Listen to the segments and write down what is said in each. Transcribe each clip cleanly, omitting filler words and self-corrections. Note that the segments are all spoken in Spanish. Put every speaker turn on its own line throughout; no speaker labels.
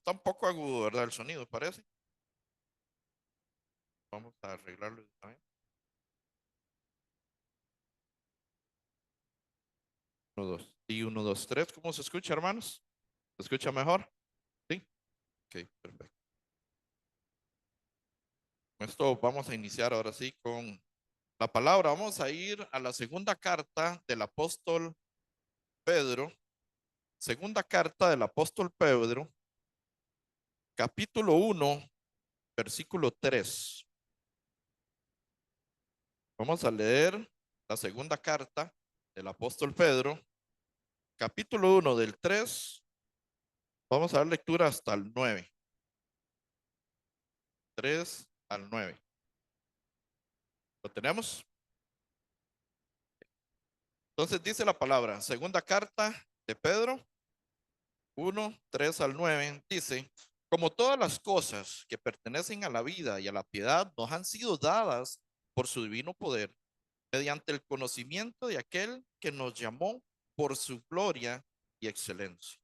Está un poco agudo, ¿verdad? El sonido, parece. Vamos a arreglarlo también. Uno, dos. Y uno, dos, tres. ¿Cómo se escucha, hermanos? ¿Se escucha mejor? Sí. Ok, perfecto. Con esto vamos a iniciar ahora sí con la palabra. Vamos a ir a la segunda carta del apóstol Pedro. Segunda carta del apóstol Pedro, capítulo 1, versículo 3. Vamos a leer la segunda carta del apóstol Pedro, capítulo 1 del 3. Vamos a dar lectura hasta el 9. 3 al 9. ¿Lo tenemos? Entonces dice la palabra, segunda carta de Pedro 1, 3 al 9, dice, como todas las cosas que pertenecen a la vida y a la piedad nos han sido dadas por su divino poder, mediante el conocimiento de aquel que nos llamó por su gloria y excelencia,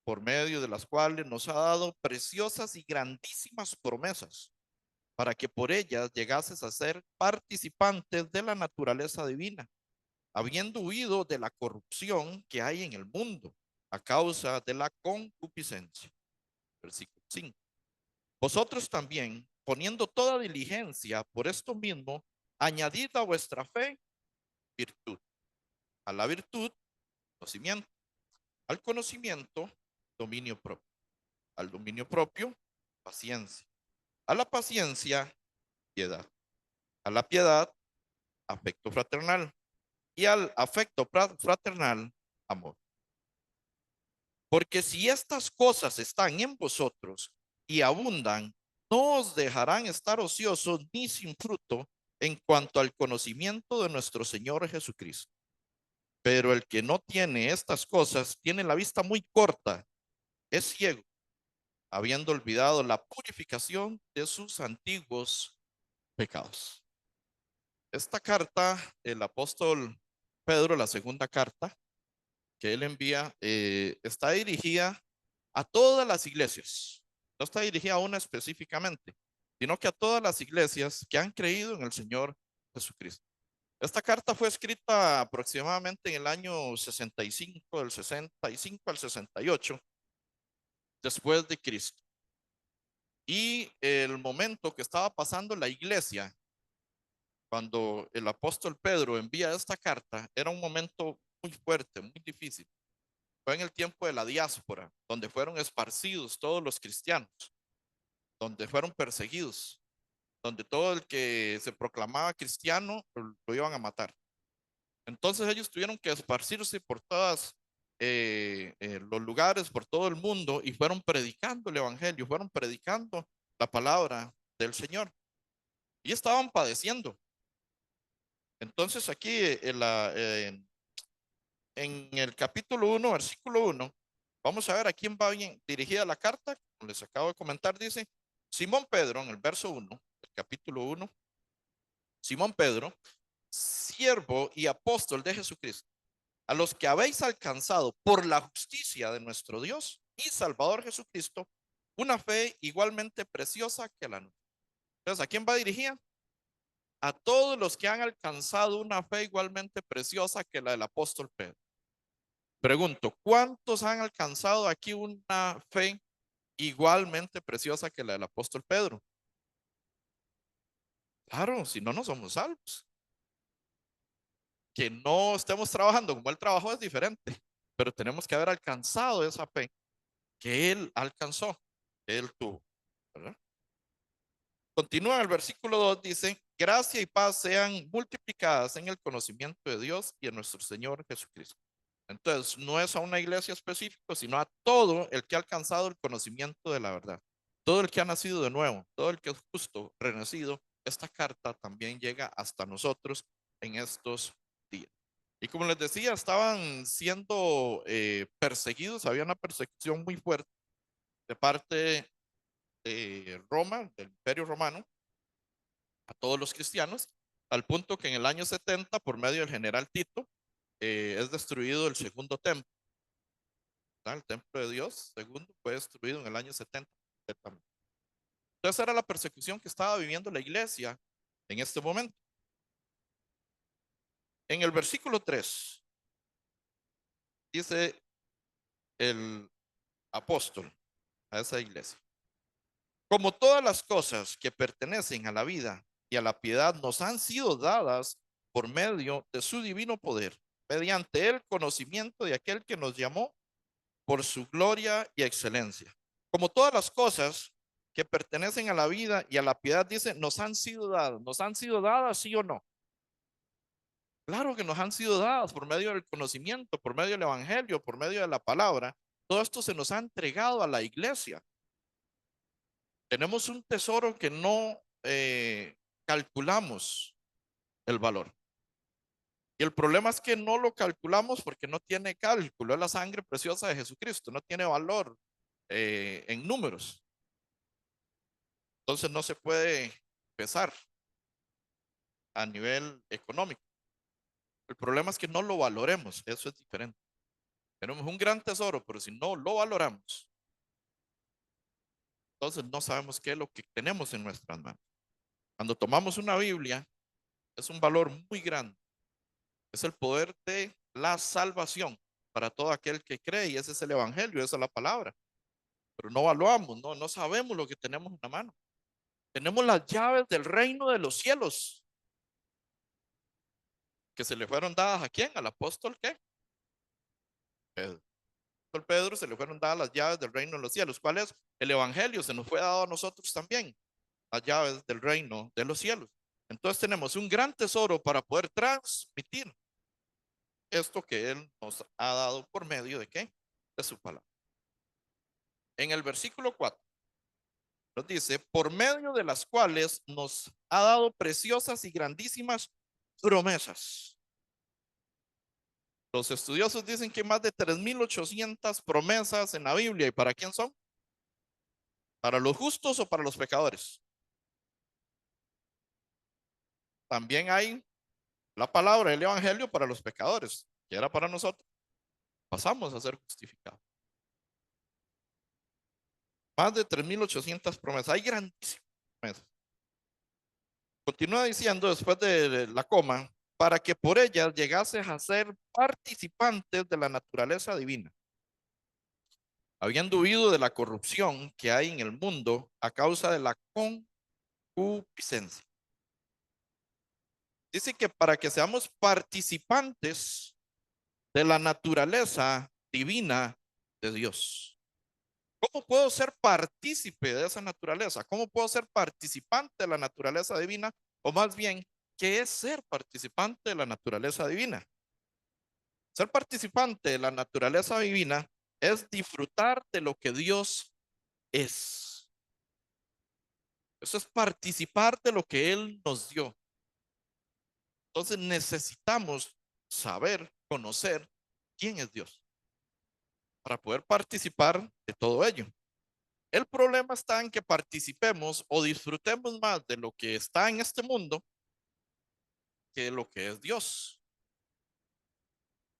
por medio de las cuales nos ha dado preciosas y grandísimas promesas, para que por ellas llegases a ser participantes de la naturaleza divina, habiendo huido de la corrupción que hay en el mundo a causa de la concupiscencia. Versículo 5. Vosotros también, poniendo toda diligencia por esto mismo, añadid a vuestra fe virtud, a la virtud conocimiento, al conocimiento dominio propio, al dominio propio paciencia, a la paciencia piedad, a la piedad afecto fraternal y al afecto fraternal amor. Porque si estas cosas están en vosotros y abundan, no os dejarán estar ociosos ni sin fruto en cuanto al conocimiento de nuestro Señor Jesucristo. Pero el que no tiene estas cosas tiene la vista muy corta, es ciego, habiendo olvidado la purificación de sus antiguos pecados. Esta carta, el apóstol Pedro, la segunda carta que él envía, está dirigida a todas las iglesias. No está dirigida a una específicamente, sino que a todas las iglesias que han creído en el Señor Jesucristo. Esta carta fue escrita aproximadamente en el año 65, del 65 al 68 después de Cristo. Y el momento que estaba pasando la iglesia cuando el apóstol Pedro envía esta carta era un momento muy fuerte, muy difícil. Fue en el tiempo de la diáspora, donde fueron esparcidos todos los cristianos, donde fueron perseguidos, donde todo el que se proclamaba cristiano lo iban a matar. Entonces ellos tuvieron que esparcirse por todos los lugares, por todo el mundo, y fueron predicando el evangelio, fueron predicando la palabra del Señor. Y estaban padeciendo. Entonces aquí en el capítulo 1, versículo 1, vamos a ver a quién va bien dirigida la carta. Como les acabo de comentar, dice Simón Pedro en el verso 1, el capítulo 1. Simón Pedro, siervo y apóstol de Jesucristo, a los que habéis alcanzado por la justicia de nuestro Dios y Salvador Jesucristo, una fe igualmente preciosa que la nuestra. Entonces, ¿a quién va dirigida? A todos los que han alcanzado una fe igualmente preciosa que la del apóstol Pedro. Pregunto, ¿cuántos han alcanzado aquí una fe igualmente preciosa que la del apóstol Pedro? Claro, si no, no somos salvos. Que no estemos trabajando como él trabajó es diferente, pero tenemos que haber alcanzado esa fe que él alcanzó, que él tuvo, ¿verdad? Continúa el versículo 2, dice, gracia y paz sean multiplicadas en el conocimiento de Dios y de nuestro Señor Jesucristo. Entonces, no es a una iglesia específica, sino a todo el que ha alcanzado el conocimiento de la verdad, todo el que ha nacido de nuevo, todo el que es justo, renacido. Esta carta también llega hasta nosotros en estos días. Y como les decía, estaban siendo perseguidos, había una persecución muy fuerte de parte de Roma, del Imperio Romano, a todos los cristianos, al punto que en el año 70, por medio del general Tito, es destruido el segundo templo. El templo de Dios, segundo, fue destruido en el año 70. Entonces era la persecución que estaba viviendo la iglesia en este momento. En el versículo 3 dice el apóstol a esa iglesia: como todas las cosas que pertenecen a la vida y a la piedad nos han sido dadas por medio de su divino poder, mediante el conocimiento de aquel que nos llamó por su gloria y excelencia. Como todas las cosas que pertenecen a la vida y a la piedad, dice, nos han sido dadas, sí o no. Claro que nos han sido dadas por medio del conocimiento, por medio del evangelio, por medio de la palabra. Todo esto se nos ha entregado a la iglesia. Tenemos un tesoro que no calculamos el valor. Y el problema es que no lo calculamos porque no tiene cálculo. Es la sangre preciosa de Jesucristo, no tiene valor en números. Entonces no se puede pesar a nivel económico. El problema es que no lo valoremos, eso es diferente. Tenemos un gran tesoro, pero si no lo valoramos, entonces no sabemos qué es lo que tenemos en nuestras manos. Cuando tomamos una Biblia, es un valor muy grande. Es el poder de la salvación para todo aquel que cree, y ese es el evangelio, esa es la palabra. Pero no evaluamos, no sabemos lo que tenemos en la mano. Tenemos las llaves del reino de los cielos que se le fueron dadas a quién, al apóstol qué, Pedro. Al Pedro se le fueron dadas las llaves del reino de los cielos. ¿Cuál es? El evangelio se nos fue dado a nosotros también, las llaves del reino de los cielos. Entonces tenemos un gran tesoro para poder transmitir esto que Él nos ha dado por medio de qué, de su palabra. En el versículo 4 nos dice: por medio de las cuales nos ha dado preciosas y grandísimas promesas. Los estudiosos dicen que más de 3.800 promesas en la Biblia. ¿Y para quién son? ¿Para los justos o para los pecadores? También hay la palabra del evangelio para los pecadores, que era para nosotros. Pasamos a ser justificados. Más de 3.800 promesas. Hay grandísimas promesas. Continúa diciendo después de la coma: para que por ellas llegases a ser participantes de la naturaleza divina, habiendo huido de la corrupción que hay en el mundo a causa de la concupiscencia. Dice que para que seamos participantes de la naturaleza divina de Dios. ¿Cómo puedo ser partícipe de esa naturaleza? ¿Cómo puedo ser participante de la naturaleza divina? O más bien, ¿qué es ser participante de la naturaleza divina? Ser participante de la naturaleza divina es disfrutar de lo que Dios es. Eso es participar de lo que Él nos dio. Entonces necesitamos saber, conocer quién es Dios para poder participar de todo ello. El problema está en que participemos o disfrutemos más de lo que está en este mundo que de lo que es Dios.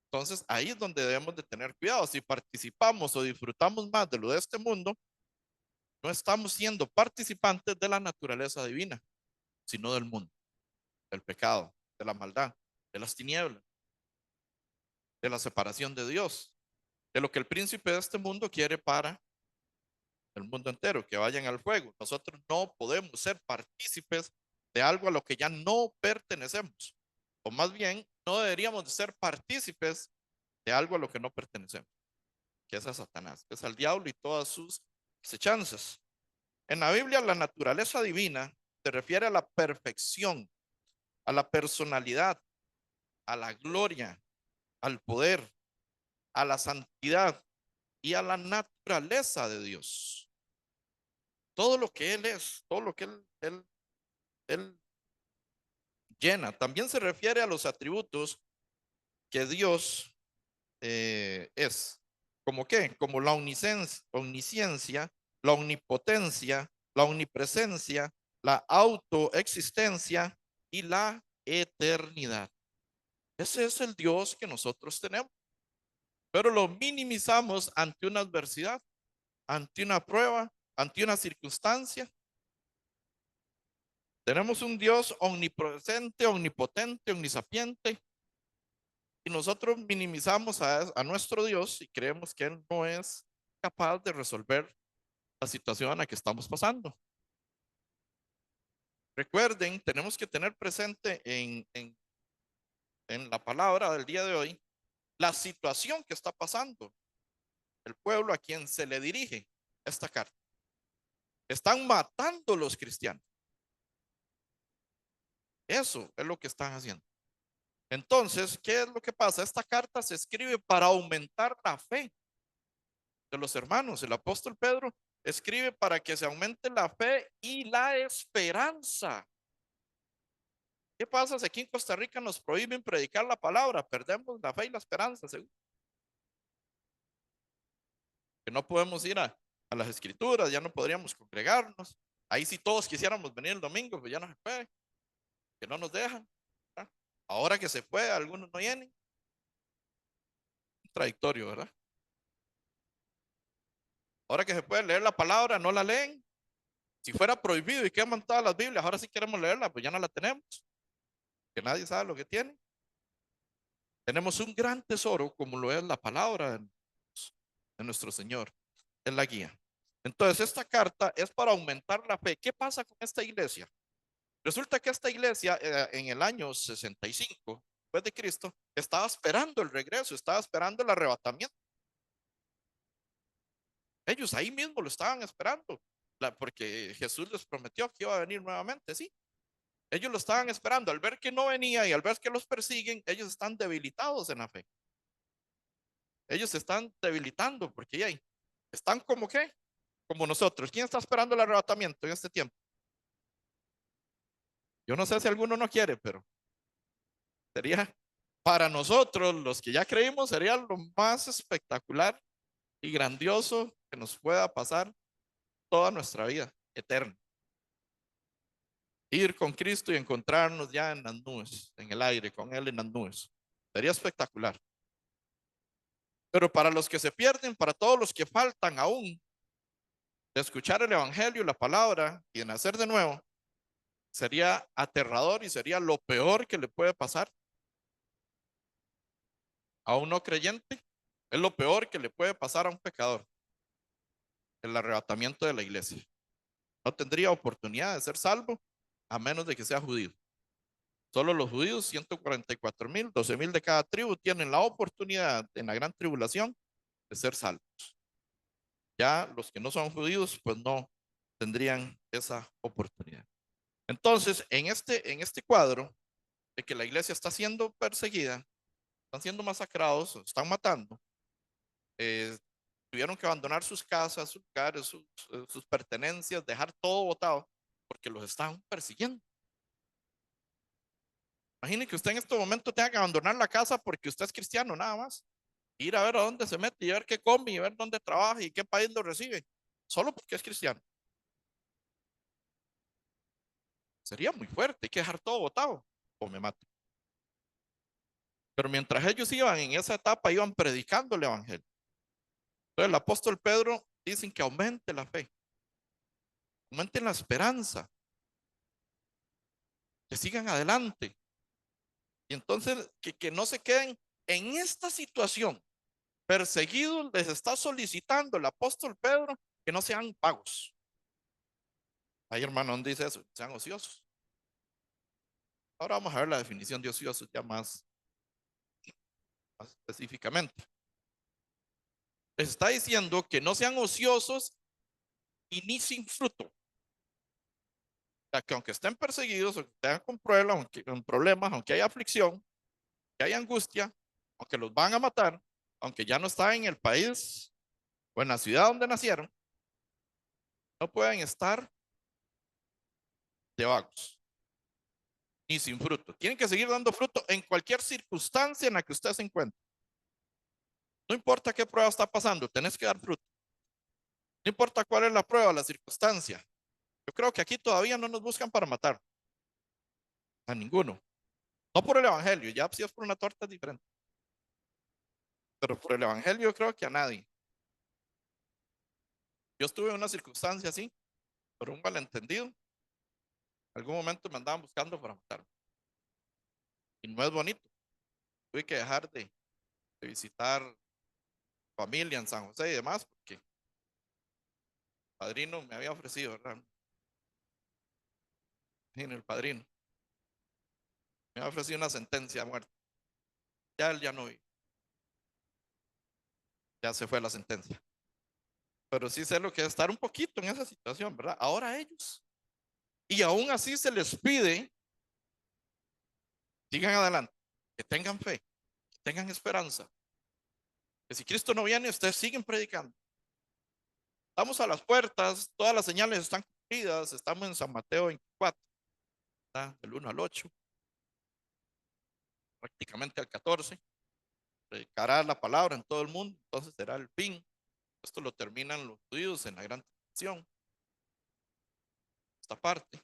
Entonces ahí es donde debemos de tener cuidado. Si participamos o disfrutamos más de lo de este mundo, no estamos siendo participantes de la naturaleza divina, sino del mundo, del pecado, de la maldad, de las tinieblas, de la separación de Dios, de lo que el príncipe de este mundo quiere para el mundo entero, que vayan al fuego. Nosotros no podemos ser partícipes de algo a lo que ya no pertenecemos, o más bien no deberíamos de ser partícipes de algo a lo que no pertenecemos, que es a Satanás, que es al diablo y todas sus acechanzas. En la Biblia, la naturaleza divina se refiere a la perfección, a la personalidad, a la gloria, al poder, a la santidad y a la naturaleza de Dios. Todo lo que Él es, todo lo que Él llena. También se refiere a los atributos que Dios es. ¿Como qué? Como la omnisciencia, la omnipotencia, la omnipresencia, la autoexistencia y la eternidad. Ese es el Dios que nosotros tenemos. pero lo minimizamos ante una adversidad, ante una prueba, ante una circunstancia. Tenemos un Dios omnipresente, omnipotente, omnisapiente, y nosotros minimizamos a nuestro Dios y creemos que Él no es capaz de resolver la situación a la que estamos pasando. Recuerden, tenemos que tener presente en la palabra del día de hoy la situación que está pasando el pueblo a quien se le dirige esta carta. Están matando los cristianos. Eso es lo que están haciendo. Entonces, ¿qué es lo que pasa? Esta carta se escribe para aumentar la fe de los hermanos. El apóstol Pedro escribe para que se aumente la fe y la esperanza. ¿Qué pasa si aquí en Costa Rica nos prohíben predicar la palabra? Perdemos la fe y la esperanza, seguro. Que no podemos ir a las escrituras, ya no podríamos congregarnos. Ahí si todos quisiéramos venir el domingo, pues ya no se puede, que no nos dejan. ¿Verdad? Ahora que se puede, algunos no vienen. Contradictorio, ¿verdad? Ahora que se puede leer la palabra, no la leen. Si fuera prohibido y queman todas las Biblias, ahora sí queremos leerla, pues ya no la tenemos. Que nadie sabe lo que tiene. Tenemos un gran tesoro como lo es la palabra de nuestro Señor. Es la guía. Entonces, esta carta es para aumentar la fe. ¿Qué pasa con esta iglesia? Resulta que esta iglesia en el año 65 después de Cristo estaba esperando el regreso, estaba esperando el arrebatamiento. Ellos ahí mismo lo estaban esperando, porque Jesús les prometió que iba a venir nuevamente, sí. Ellos lo estaban esperando. Al ver que no venía y al ver que los persiguen, ellos están debilitados en la fe. Ellos se están debilitando porque ya están como qué, como nosotros. ¿Quién está esperando el arrebatamiento en este tiempo? Yo no sé si alguno no quiere, pero sería para nosotros, los que ya creímos, sería lo más espectacular y grandioso que nos pueda pasar toda nuestra vida eterna. Ir con Cristo y encontrarnos ya en las nubes, en el aire, con Él en las nubes. Sería espectacular. Pero para los que se pierden, para todos los que faltan aún de escuchar el Evangelio, la palabra y de nacer de nuevo, sería aterrador y sería lo peor que le puede pasar a un no creyente. Es lo peor que le puede pasar a un pecador, el arrebatamiento de la iglesia. No tendría oportunidad de ser salvo a menos de que sea judío. Solo los judíos, 144,000, 12,000 de cada tribu, tienen la oportunidad en la gran tribulación de ser salvos. Ya los que no son judíos, pues no tendrían esa oportunidad. Entonces, en este cuadro de que la iglesia está siendo perseguida, están siendo masacrados, están matando, eh, tuvieron que abandonar sus casas, sus lugares, sus pertenencias, dejar todo botado, porque los están persiguiendo. Imagine que usted en este momento tenga que abandonar la casa porque usted es cristiano, nada más. Ir a ver a dónde se mete y ver qué come y ver dónde trabaja y qué país lo recibe, solo porque es cristiano. Sería muy fuerte, hay que dejar todo botado o me mato. Pero mientras ellos iban en esa etapa, iban predicando el evangelio. Entonces el apóstol Pedro dicen que aumente la fe, aumenten la esperanza, que sigan adelante. Y entonces que no se queden en esta situación. Perseguidos, les está solicitando el apóstol Pedro que no sean pagos. Ay, hermano, ¿dónde dice eso? Sean ociosos. Ahora vamos a ver la definición de ociosos ya más específicamente. Les está diciendo que no sean ociosos y ni sin fruto. O sea, que aunque estén perseguidos, aunque estén con pruebas, aunque con problemas, aunque haya aflicción, que haya angustia, aunque los van a matar, aunque ya no están en el país o en la ciudad donde nacieron, no pueden estar de vagos ni sin fruto. Tienen que seguir dando fruto en cualquier circunstancia en la que usted se encuentre. No importa qué prueba está pasando, tenés que dar fruto. No importa cuál es la prueba, la circunstancia. Yo creo que aquí todavía no nos buscan para matar a ninguno. No por el evangelio, ya si es por una torta es diferente. pero por el evangelio creo que a nadie. Yo estuve en una circunstancia así, por un malentendido. En algún momento me andaban buscando para matarme. Y no es bonito. Tuve que dejar de visitar familia en San José y demás, porque el padrino me había ofrecido, ¿verdad? En el padrino me había ofrecido una sentencia de muerte. Ya él ya no vive, ya se fue la sentencia. Pero sí sé lo que es estar un poquito en esa situación, ¿verdad? Ahora ellos. Y aún así se les pide, sigan adelante, que tengan fe, que tengan esperanza, que si Cristo no viene, ustedes siguen predicando. Estamos a las puertas, todas las señales están cumplidas, estamos en San Mateo 24, ¿verdad? Del 1 al 8, prácticamente al 14. Predicará la palabra en todo el mundo, entonces será el fin. Esto lo terminan los judíos en la gran tribulación, esta parte.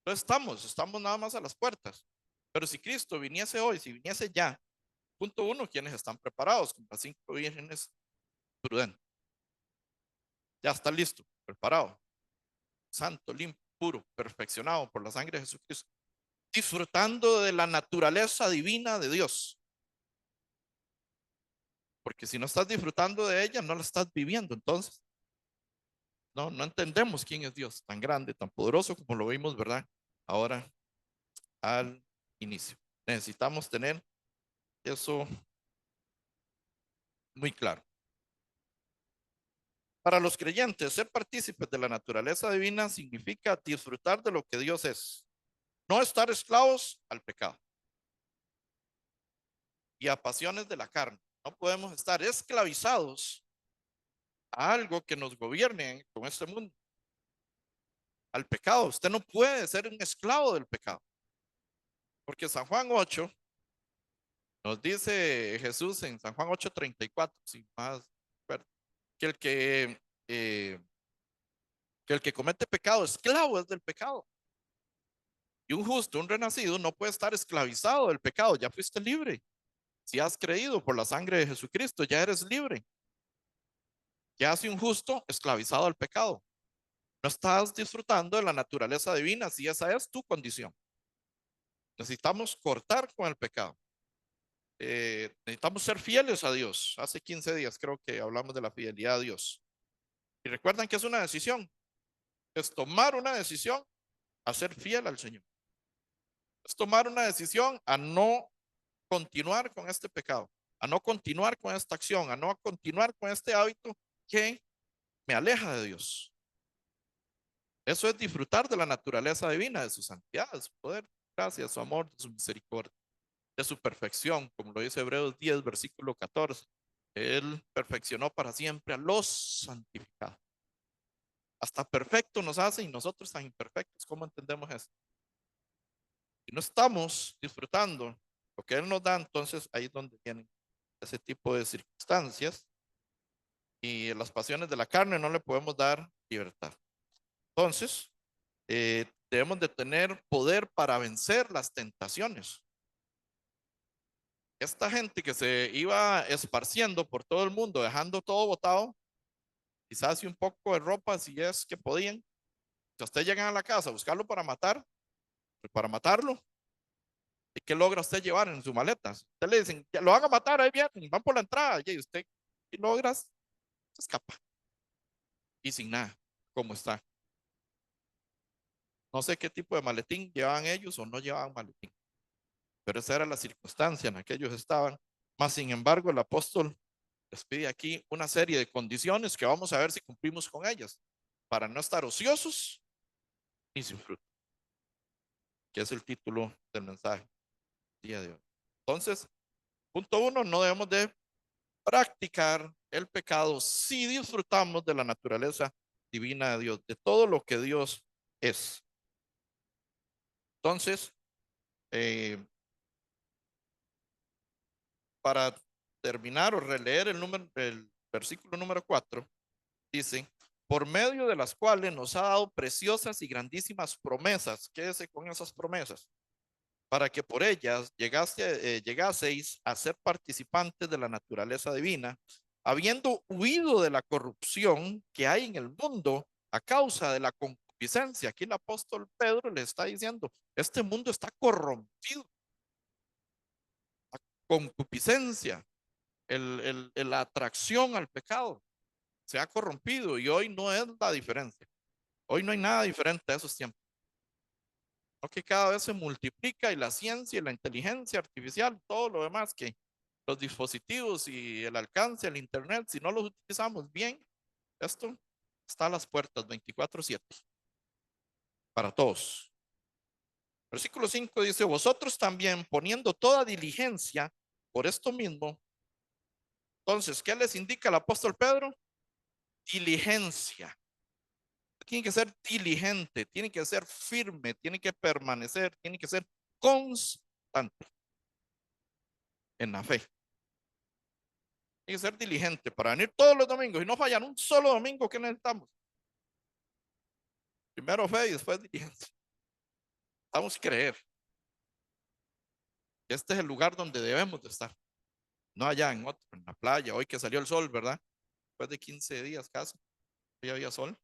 Entonces estamos nada más a las puertas. Pero si Cristo viniese hoy, si viniese ya, punto uno, quienes están preparados, con las 5 vírgenes prudentes. Ya está listo, preparado, santo, limpio, puro, perfeccionado por la sangre de Jesucristo, disfrutando de la naturaleza divina de Dios. Porque si no estás disfrutando de ella, no la estás viviendo. Entonces, no entendemos quién es Dios, tan grande, tan poderoso como lo vimos, ¿verdad? Ahora al inicio. Necesitamos tener eso muy claro. Para los creyentes, ser partícipes de la naturaleza divina significa disfrutar de lo que Dios es, no estar esclavos al pecado y a pasiones de la carne. No podemos estar esclavizados a algo que nos gobierne con este mundo, al pecado. Usted no puede ser un esclavo del pecado, porque San Juan 8 nos dice Jesús en San Juan 8:34, sin más, que el que, eh, que el que comete pecado, esclavo es del pecado. Y un justo, un renacido, no puede estar esclavizado del pecado. Ya fuiste libre. Si has creído por la sangre de Jesucristo, ya eres libre. Ya hace un justo esclavizado al pecado. No estás disfrutando de la naturaleza divina si esa es tu condición. Necesitamos cortar con el pecado. Necesitamos ser fieles a Dios. Hace 15 días creo que hablamos de la fidelidad a Dios. Y recuerdan que es una decisión. Es tomar una decisión a ser fiel al Señor. Es tomar una decisión a no continuar con este pecado, a no continuar con esta acción, a no continuar con este hábito que me aleja de Dios. Eso es disfrutar de la naturaleza divina, de su santidad, de su poder, gracia, su amor, de su misericordia, de su perfección, como lo dice Hebreos 10, versículo 14. Él perfeccionó para siempre a los santificados. Hasta perfecto nos hace y nosotros tan imperfectos. ¿Cómo entendemos esto? Si no estamos disfrutando lo que Él nos da, entonces ahí es donde vienen ese tipo de circunstancias y las pasiones de la carne no le podemos dar libertad. Entonces, debemos de tener poder para vencer las tentaciones. Esta gente que se iba esparciendo por todo el mundo, dejando todo botado, quizás y un poco de ropa si es que podían. Si usted llega a la casa a buscarlo para matar, pues para matarlo, ¿y qué logra usted llevar en su maleta? Usted le dicen, lo van a matar, ahí vienen, van por la entrada, y usted, ¿qué logras? Se escapa. Y sin nada, como está. No sé qué tipo de maletín llevaban ellos o no llevaban maletín, pero esa era la circunstancia en la que ellos estaban. Más sin embargo, el apóstol les pide aquí una serie de condiciones que vamos a ver si cumplimos con ellas, para no estar ociosos ni sin fruto, que es el título del mensaje día de hoy. Entonces, punto uno, no debemos de practicar el pecado si disfrutamos de la naturaleza divina de Dios, de todo lo que Dios es. Entonces, eh, para terminar o releer el versículo número 4, dice, por medio de las cuales nos ha dado preciosas y grandísimas promesas. Quédese con esas promesas. para que por ellas llegaseis a ser participantes de la naturaleza divina, habiendo huido de la corrupción que hay en el mundo a causa de la concupiscencia. Aquí el apóstol Pedro le está diciendo, este mundo está corrompido, la concupiscencia, la atracción al pecado se ha corrompido y hoy no es la diferencia. Hoy no hay nada diferente a esos tiempos. ¿No? Que cada vez se multiplica y la ciencia y la inteligencia artificial, todo lo demás que los dispositivos y el alcance, el internet, si no los utilizamos bien, esto está a las puertas 24/7 para todos. Versículo 5 dice, vosotros también poniendo toda diligencia por esto mismo. Entonces, ¿qué les indica el apóstol Pedro? Diligencia. Tiene que ser diligente, tiene que ser firme, tiene que permanecer, tiene que ser constante en la fe. Tiene que ser diligente para venir todos los domingos y no fallar un solo domingo. Que necesitamos? Primero fe y después diligencia. Vamos a creer que este es el lugar donde debemos de estar, no allá en otro, en la playa. Hoy que salió el sol, ¿verdad? Después de 15 días casi, hoy había sol.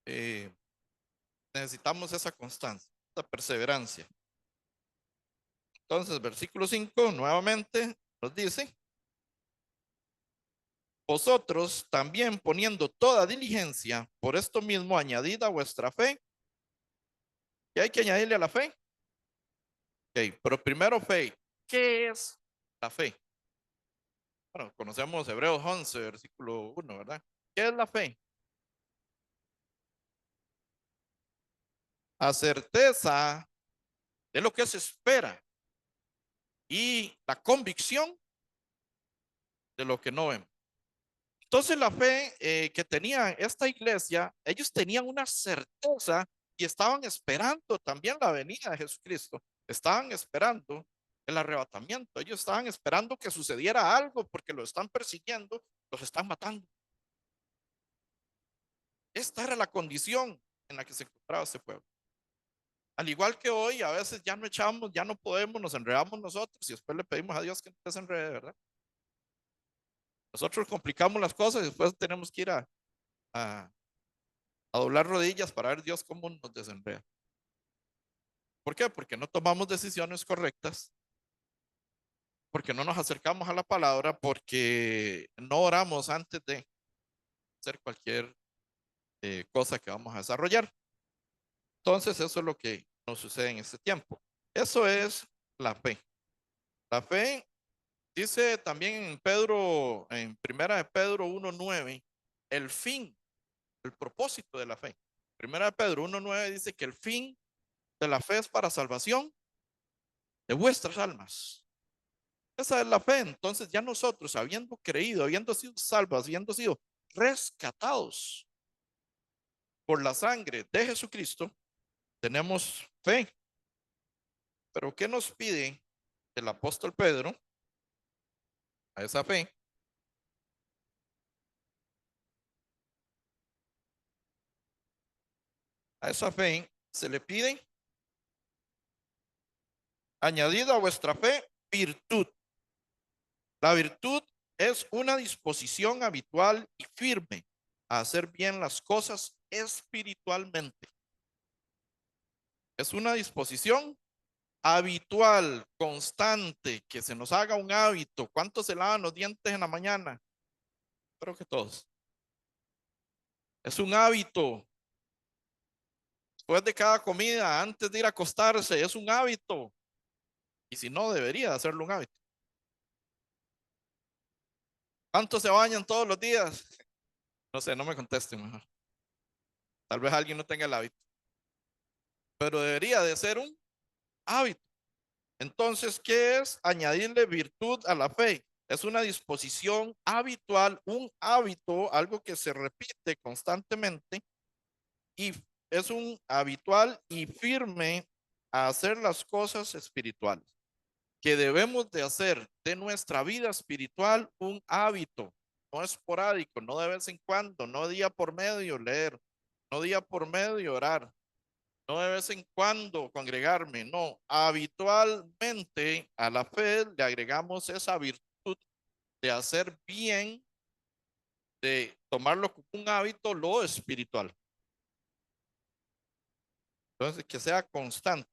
Eh, Necesitamos esa constancia, esa perseverancia. Entonces, versículo 5 nuevamente nos dice, vosotros también poniendo toda diligencia, por esto mismo añadid a vuestra fe. ¿Qué hay que añadirle a la fe? Ok, pero primero fe. ¿Qué es la fe? Bueno, conocemos Hebreos 11, versículo 1, ¿verdad? ¿Qué es la fe? La certeza de lo que se espera y la convicción de lo que no vemos. Entonces la fe que tenía esta iglesia, ellos tenían una certeza y estaban esperando también la venida de Jesucristo. Estaban esperando el arrebatamiento. Ellos estaban esperando que sucediera algo porque lo están persiguiendo, los están matando. Esta era la condición en la que se encontraba este pueblo. Al igual que hoy, a veces ya no echamos, ya no podemos, nos enredamos nosotros y después le pedimos a Dios que no se enrede, ¿verdad? Nosotros complicamos las cosas y después tenemos que ir a, a doblar rodillas para ver Dios cómo nos desenreda. ¿Por qué? Porque no tomamos decisiones correctas, porque no nos acercamos a la palabra, porque no oramos antes de hacer cualquier cosa que vamos a desarrollar. Entonces, eso es lo que nos sucede en este tiempo. Eso es la fe. La fe dice también en Pedro, en primera de Pedro 1:9, el fin, el propósito de la fe. Primera de Pedro 1:9 dice que el fin de la fe es para salvación de vuestras almas. Esa es la fe. Entonces ya nosotros, habiendo creído, habiendo sido salvos, habiendo sido rescatados por la sangre de Jesucristo, tenemos fe. Pero ¿qué nos pide el apóstol Pedro a esa fe? A esa fe se le pide añadida a vuestra fe virtud. La virtud es una disposición habitual y firme a hacer bien las cosas espiritualmente. Es una disposición habitual, constante, que se nos haga un hábito. ¿Cuántos se lavan los dientes en la mañana? Creo que todos. Es un hábito. Después de cada comida, antes de ir a acostarse, es un hábito. Y si no, debería hacerlo un hábito. ¿Cuántos se bañan todos los días? No sé, no me contesten mejor. Tal vez alguien no tenga el hábito. Pero debería de ser un hábito. Entonces, ¿qué es añadirle virtud a la fe? Es una disposición habitual, un hábito, algo que se repite constantemente y es un habitual y firme a hacer las cosas espirituales, que debemos de hacer de nuestra vida espiritual un hábito, no esporádico, no de vez en cuando, no día por medio leer, no día por medio orar, no de vez en cuando congregarme, no, habitualmente a la fe le agregamos esa virtud de hacer bien, de tomarlo como un hábito, lo espiritual. Entonces, que sea constante.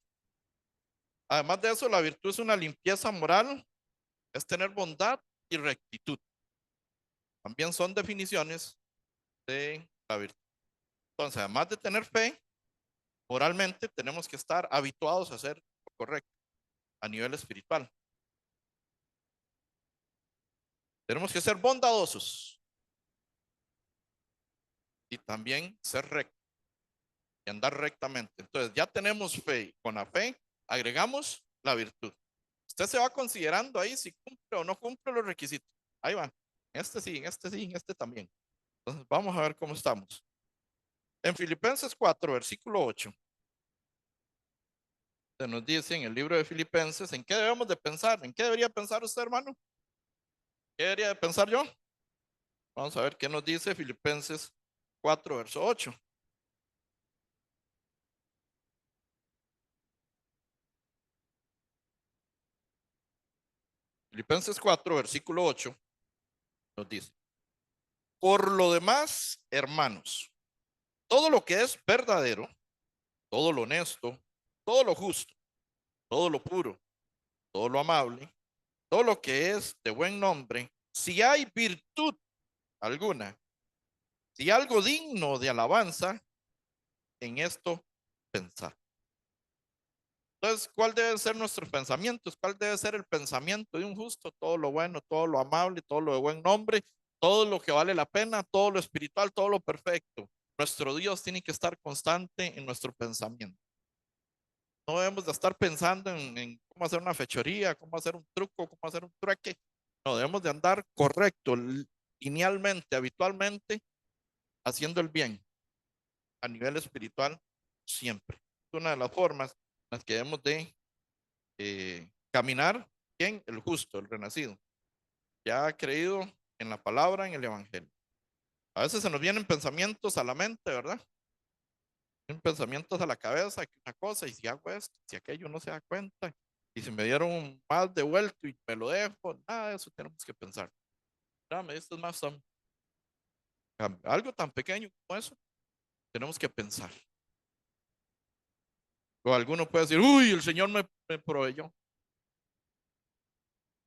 Además de eso, la virtud es una limpieza moral, es tener bondad y rectitud. También son definiciones de la virtud. Entonces, además de tener fe, moralmente tenemos que estar habituados a hacer lo correcto a nivel espiritual. Tenemos que ser bondadosos y también ser rectos y andar rectamente. Entonces, ya tenemos fe. Con la fe agregamos la virtud. Usted se va considerando ahí si cumple o no cumple los requisitos. Ahí va. Este sí, en este sí, en este también. Entonces, vamos a ver cómo estamos. En Filipenses 4, versículo 8, se nos dice en el libro de Filipenses, ¿en qué debemos de pensar? ¿En qué debería pensar usted, hermano? ¿Qué debería de pensar yo? Vamos a ver qué nos dice Filipenses 4, verso 8. Filipenses 4, versículo 8, nos dice, por lo demás, hermanos, todo lo que es verdadero, todo lo honesto, todo lo justo, todo lo puro, todo lo amable, todo lo que es de buen nombre, si hay virtud alguna, si algo digno de alabanza, en esto pensar. Entonces, ¿cuál debe ser nuestros pensamientos? ¿Cuál debe ser el pensamiento de un justo? Todo lo bueno, todo lo amable, todo lo de buen nombre, todo lo que vale la pena, todo lo espiritual, todo lo perfecto. Nuestro Dios tiene que estar constante en nuestro pensamiento. No debemos de estar pensando en cómo hacer una fechoría, cómo hacer un truco, cómo hacer un trueque. No, debemos de andar correcto, linealmente, habitualmente, haciendo el bien a nivel espiritual siempre. Es una de las formas en las que debemos de caminar bien el justo, el renacido. Ya ha creído en la palabra, en el evangelio. A veces se nos vienen pensamientos a la mente, ¿verdad? Vienen pensamientos a la cabeza, que una cosa, y si hago esto, si aquello no se da cuenta, y si me dieron un mal devuelto y me lo dejo, nada de eso tenemos que pensar. Dame, esto es más algo tan pequeño como eso, tenemos que pensar. O alguno puede decir, uy, el Señor me proveyó.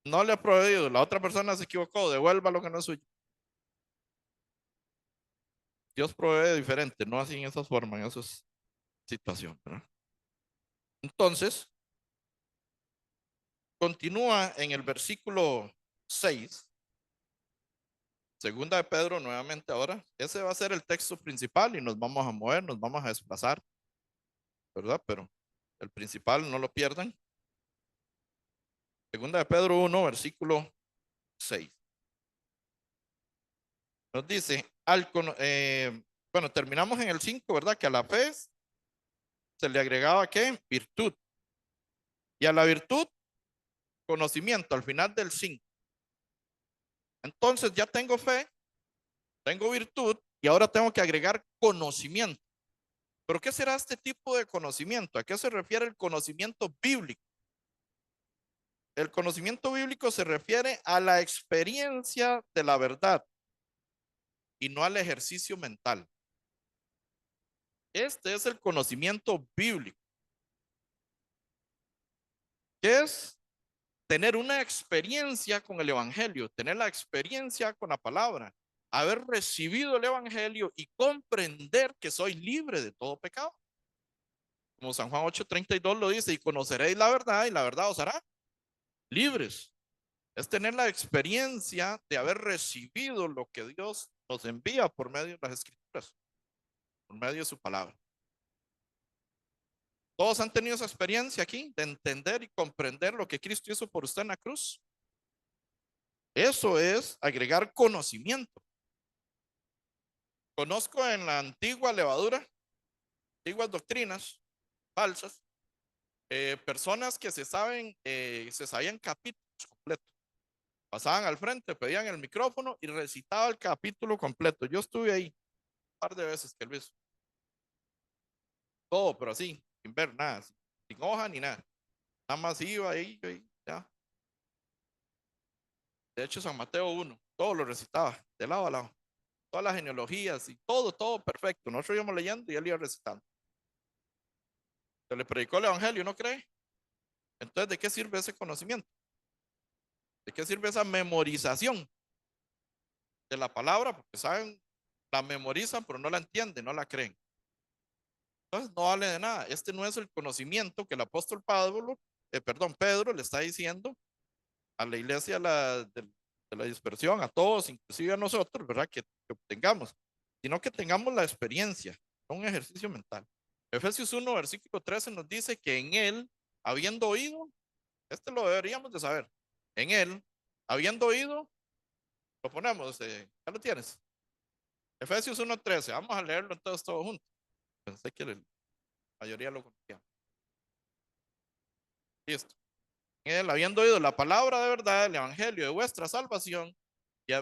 No le ha proveído, la otra persona se equivocó, devuelva lo que no es suyo. Dios provee diferente, no así en esas formas, en esas situaciones, ¿verdad? Entonces, continúa en el versículo 6, segunda de Pedro nuevamente ahora. Ese va a ser el texto principal y nos vamos a mover, nos vamos a desplazar, ¿verdad? Pero el principal no lo pierdan. Segunda de Pedro 1, versículo 6. Nos dice, bueno, terminamos en el 5, ¿verdad? Que a la fe se le agregaba, ¿qué? Virtud. Y a la virtud, conocimiento, al final del 5. Entonces ya tengo fe, tengo virtud y ahora tengo que agregar conocimiento. ¿Pero qué será este tipo de conocimiento? ¿A qué se refiere el conocimiento bíblico? El conocimiento bíblico se refiere a la experiencia de la verdad y no al ejercicio mental. Este es el conocimiento bíblico, que es tener una experiencia con el evangelio, tener la experiencia con la palabra, haber recibido el evangelio y comprender que soy libre de todo pecado. Como San Juan 8:32 lo dice, y conoceréis la verdad y la verdad os hará libres. Es tener la experiencia de haber recibido lo que Dios nos envía por medio de las escrituras, por medio de su palabra. Todos han tenido esa experiencia aquí de entender y comprender lo que Cristo hizo por usted en la cruz. Eso es agregar conocimiento. Conozco en la antigua levadura, antiguas doctrinas falsas, personas que se sabían capítulos completos. Pasaban al frente, pedían el micrófono y recitaba el capítulo completo. Yo estuve ahí un par de veces que lo hizo. todo, pero así, sin ver nada, sin hoja ni nada. Nada más iba ahí, ya. De hecho, San Mateo 1, todo lo recitaba, de lado a lado. Todas las genealogías y todo, todo perfecto. Nosotros íbamos leyendo y él iba recitando. Se le predicó el evangelio, ¿no cree? Entonces, ¿de qué sirve ese conocimiento? ¿De qué sirve esa memorización de la palabra? Porque saben, la memorizan, pero no la entienden, no la creen. Entonces, no vale de nada. Este no es el conocimiento que el apóstol Pedro le está diciendo a la iglesia de la dispersión, a todos, inclusive a nosotros, ¿verdad? Que obtengamos, sino que tengamos la experiencia, un ejercicio mental. Efesios 1, versículo 13 nos dice que en él, habiendo oído, este lo deberíamos de saber, en él, habiendo oído, lo ponemos, ya lo tienes. Efesios 1:13, vamos a leerlo entonces todos juntos. Pensé que la mayoría lo conocía. Listo. En él, habiendo oído la palabra de verdad, el evangelio de vuestra salvación, y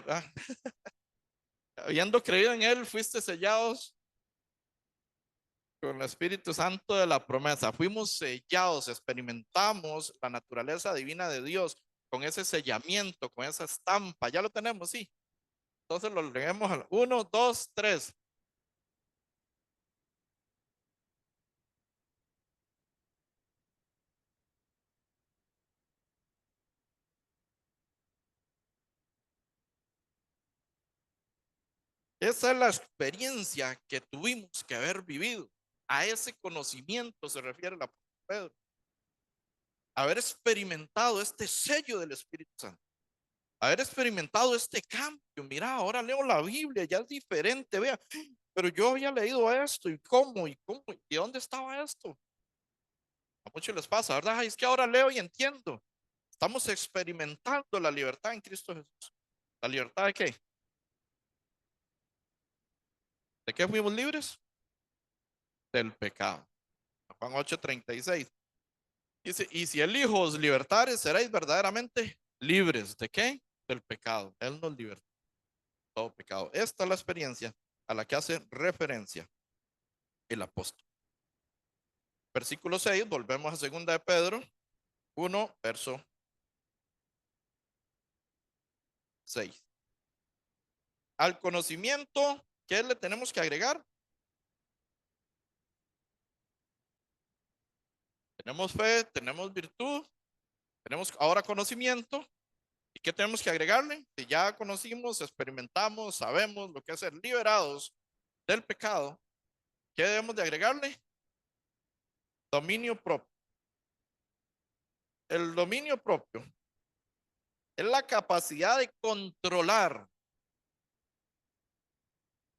habiendo creído en él, fuiste sellados con el Espíritu Santo de la promesa. Fuimos sellados, experimentamos la naturaleza divina de Dios con ese sellamiento, con esa estampa. Ya lo tenemos, sí. Entonces lo leemos al 1, 2, 3. Esa es la experiencia que tuvimos que haber vivido. A ese conocimiento se refiere el apóstol Pedro. Haber experimentado este sello del Espíritu Santo. Haber experimentado este cambio. Mira, ahora leo la Biblia, ya es diferente, vea. Pero yo había leído esto y cómo y dónde estaba esto. A muchos les pasa, ¿verdad? Ay, es que ahora leo y entiendo. Estamos experimentando la libertad en Cristo Jesús. ¿La libertad de qué? ¿De qué fuimos libres? Del pecado. Juan 8:36. Dice, y si el Hijo os libertare, seréis verdaderamente libres. ¿De qué? Del pecado. Él nos libertó de todo pecado. Esta es la experiencia a la que hace referencia el apóstol. Versículo 6, volvemos a segunda de Pedro 1, verso 6. Al conocimiento, ¿qué le tenemos que agregar? Tenemos fe, tenemos virtud, tenemos ahora conocimiento. ¿Y qué tenemos que agregarle? Si ya conocimos, experimentamos, sabemos lo que es ser liberados del pecado, ¿qué debemos de agregarle? Dominio propio. El dominio propio es la capacidad de controlar,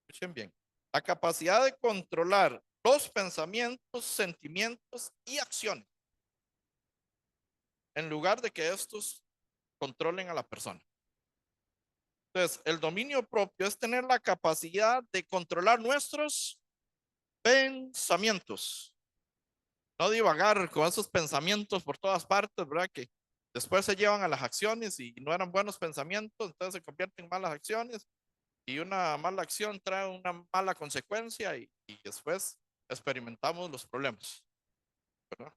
escuchen bien, la capacidad de controlar los pensamientos, sentimientos y acciones, en lugar de que estos controlen a la persona. Entonces, el dominio propio es tener la capacidad de controlar nuestros pensamientos, no divagar con esos pensamientos por todas partes, ¿verdad? Que después se llevan a las acciones y no eran buenos pensamientos, entonces se convierten en malas acciones y una mala acción trae una mala consecuencia y después experimentamos los problemas, ¿verdad?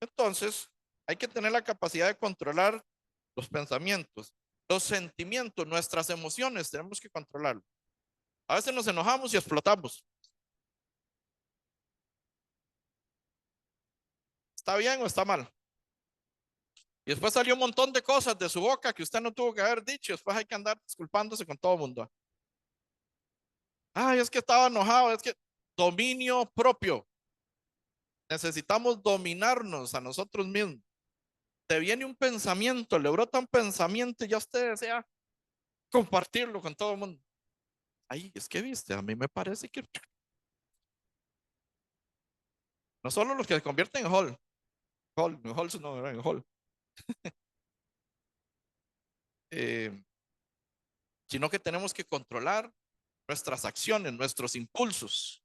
Entonces, hay que tener la capacidad de controlar los pensamientos, los sentimientos, nuestras emociones, tenemos que controlarlo. A veces nos enojamos y explotamos. ¿Está bien o está mal? Y después salió un montón de cosas de su boca que usted no tuvo que haber dicho. Después hay que andar disculpándose con todo el mundo. Ay, es que estaba enojado. Es que dominio propio. Necesitamos dominarnos a nosotros mismos. Te viene un pensamiento, le brota un pensamiento y ya usted desea compartirlo con todo el mundo. Ay, es que viste, a mí me parece que no solo los que se convierten en Hall, no, Hall no, en Hall, eh, sino que tenemos que controlar nuestras acciones, nuestros impulsos.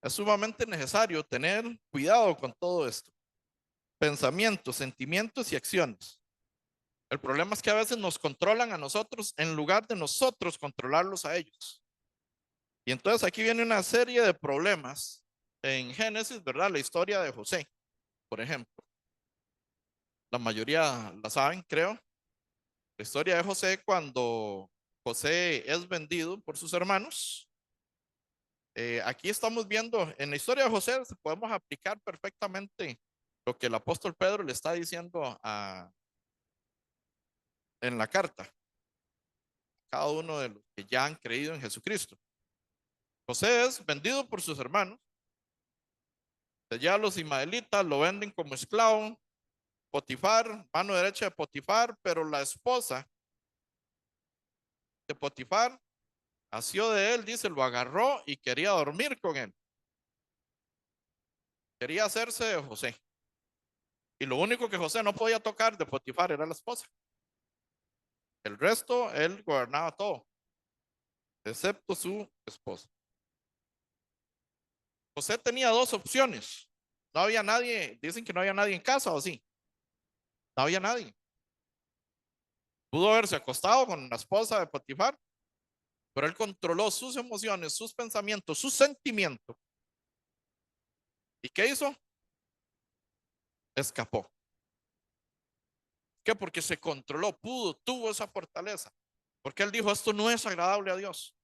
Es sumamente necesario tener cuidado con todo esto. Pensamientos, sentimientos y acciones. El problema es que a veces nos controlan a nosotros en lugar de nosotros controlarlos a ellos. Y entonces aquí viene una serie de problemas en Génesis, ¿verdad? La historia de José, por ejemplo. La mayoría la saben, creo. La historia de José cuando José es vendido por sus hermanos. Aquí estamos viendo, en la historia de José podemos aplicar perfectamente lo que el apóstol Pedro le está diciendo en la carta, cada uno de los que ya han creído en Jesucristo. José es vendido por sus hermanos, ya los ismaelitas lo venden como esclavo, Potifar, mano derecha de Potifar, pero la esposa de Potifar asió de él, dice, lo agarró y quería dormir con él, quería hacerse de José. Y lo único que José no podía tocar de Potifar era la esposa. El resto, él gobernaba todo, excepto su esposa. José tenía dos opciones. No había nadie, dicen que no había nadie en casa, ¿o sí? No había nadie. Pudo haberse acostado con la esposa de Potifar, pero él controló sus emociones, sus pensamientos, sus sentimientos. ¿Y qué hizo? Escapó. ¿Qué? Porque se controló, pudo, tuvo esa fortaleza. Porque él dijo, esto no es agradable a Dios.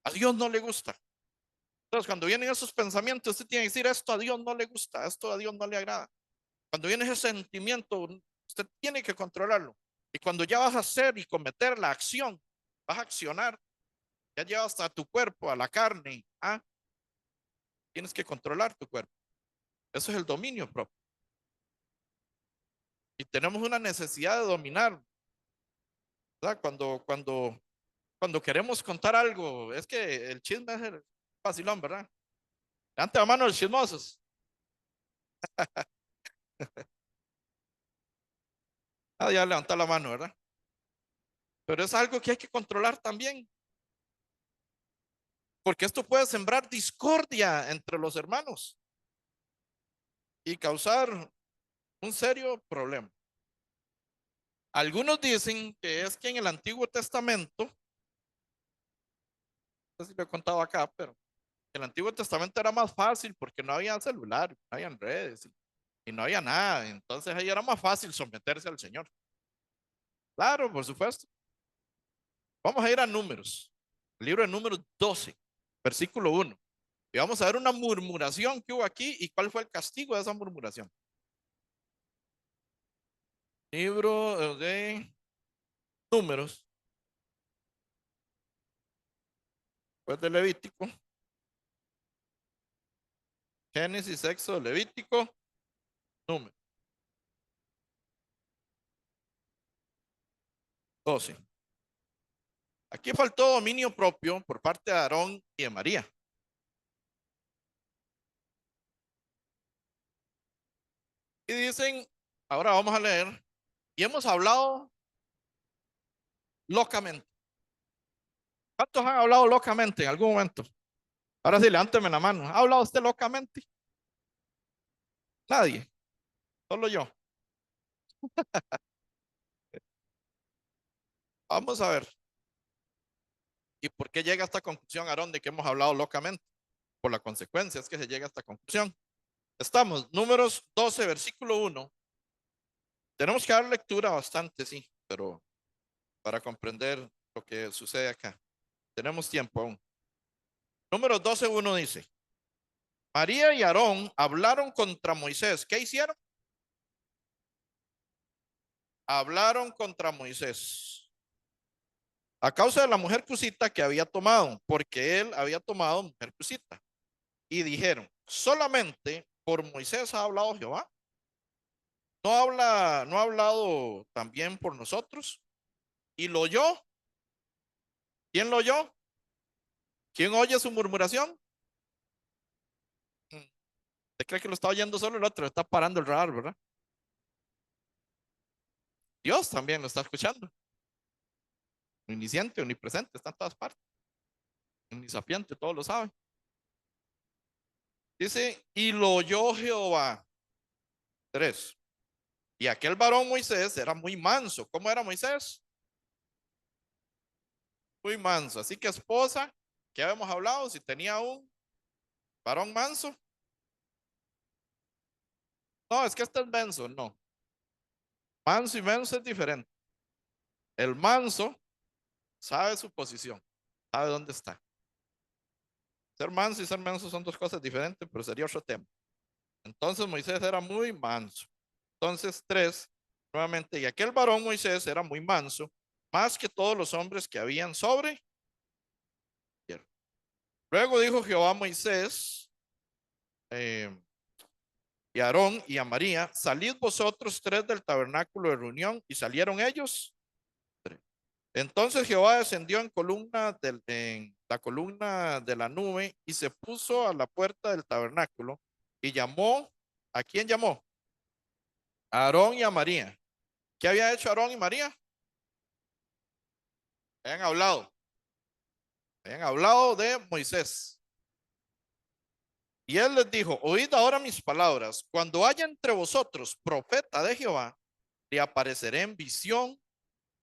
A Dios no le gusta. Entonces, cuando vienen esos pensamientos, usted tiene que decir, esto a Dios no le gusta, esto a Dios no le agrada. Cuando viene ese sentimiento, usted tiene que controlarlo. Y cuando ya vas a hacer y cometer la acción, vas a accionar, ya llevas hasta tu cuerpo, a la carne, tienes que controlar tu cuerpo. Eso es el dominio propio. Y tenemos una necesidad de dominar, ¿verdad? Cuando queremos contar algo, es que el chisme es el vacilón, ¿verdad? Levante la mano los chismosos. Ya levanta la mano, ¿verdad? Pero es algo que hay que controlar también, porque esto puede sembrar discordia entre los hermanos y causar un serio problema. Algunos dicen que es que en el Antiguo Testamento, no sé si lo he contado acá, pero el Antiguo Testamento era más fácil porque no había celular, no había redes y no había nada. Entonces ahí era más fácil someterse al Señor. Claro, por supuesto. Vamos a ir a Números, el libro de Números 12, versículo 1. Y vamos a ver una murmuración que hubo aquí y cuál fue el castigo de esa murmuración. Libro de Números, pues de Levítico, Génesis, Éxodo, Levítico, Números 12. Aquí faltó dominio propio por parte de Aarón y de María. Y dicen, ahora vamos a leer, y hemos hablado locamente. ¿Cuántos han hablado locamente en algún momento? Ahora sí, levánteme la mano. ¿Ha hablado usted locamente? Nadie, solo yo. Vamos a ver. ¿Y por qué llega a esta conclusión, Aarón, de que hemos hablado locamente? Por la consecuencia es que se llega a esta conclusión. Estamos, Números 12, versículo 1. Tenemos que dar lectura bastante, sí, pero para comprender lo que sucede acá. Tenemos tiempo aún. Números 12, 1 dice, María y Aarón hablaron contra Moisés. ¿Qué hicieron? Hablaron contra Moisés a causa de la mujer cusita que había tomado, porque él había tomado mujer cusita. Y dijeron, solamente por Moisés ha hablado Jehová. No ha hablado también por nosotros. Y lo oyó. ¿Quién lo oyó? ¿Quién oye su murmuración? ¿Usted cree que lo está oyendo solo el otro? Está parando el radar, ¿verdad? Dios también lo está escuchando. Omnisciente, omnipresente, está en todas partes. Omnisapiente, todo lo sabe. Dice, y lo oyó Jehová. 3. Y aquel varón Moisés era muy manso. ¿Cómo era Moisés? Muy manso. Así que esposa, ¿Qué habíamos hablado? Si tenía un varón manso. No, es que este es menso, no. Manso y menso es diferente. El manso sabe su posición, sabe dónde está. Ser manso y ser menso son dos cosas diferentes, pero sería otro tema. Entonces Moisés era muy manso. Entonces, tres, nuevamente, y aquel varón Moisés era muy manso, más que todos los hombres que habían sobre tierra. Luego dijo Jehová a Moisés eh, y a Aarón y a María: salid vosotros tres del tabernáculo de reunión. Y salieron ellos tres. Entonces Jehová descendió en la columna de la nube y se puso a la puerta del tabernáculo y llamó. ¿A quién llamó? A Aarón y a María. ¿Qué había hecho Aarón y María? Habían hablado. Habían hablado de Moisés. Y él les dijo: oíd ahora mis palabras. Cuando haya entre vosotros profeta de Jehová, le apareceré en visión,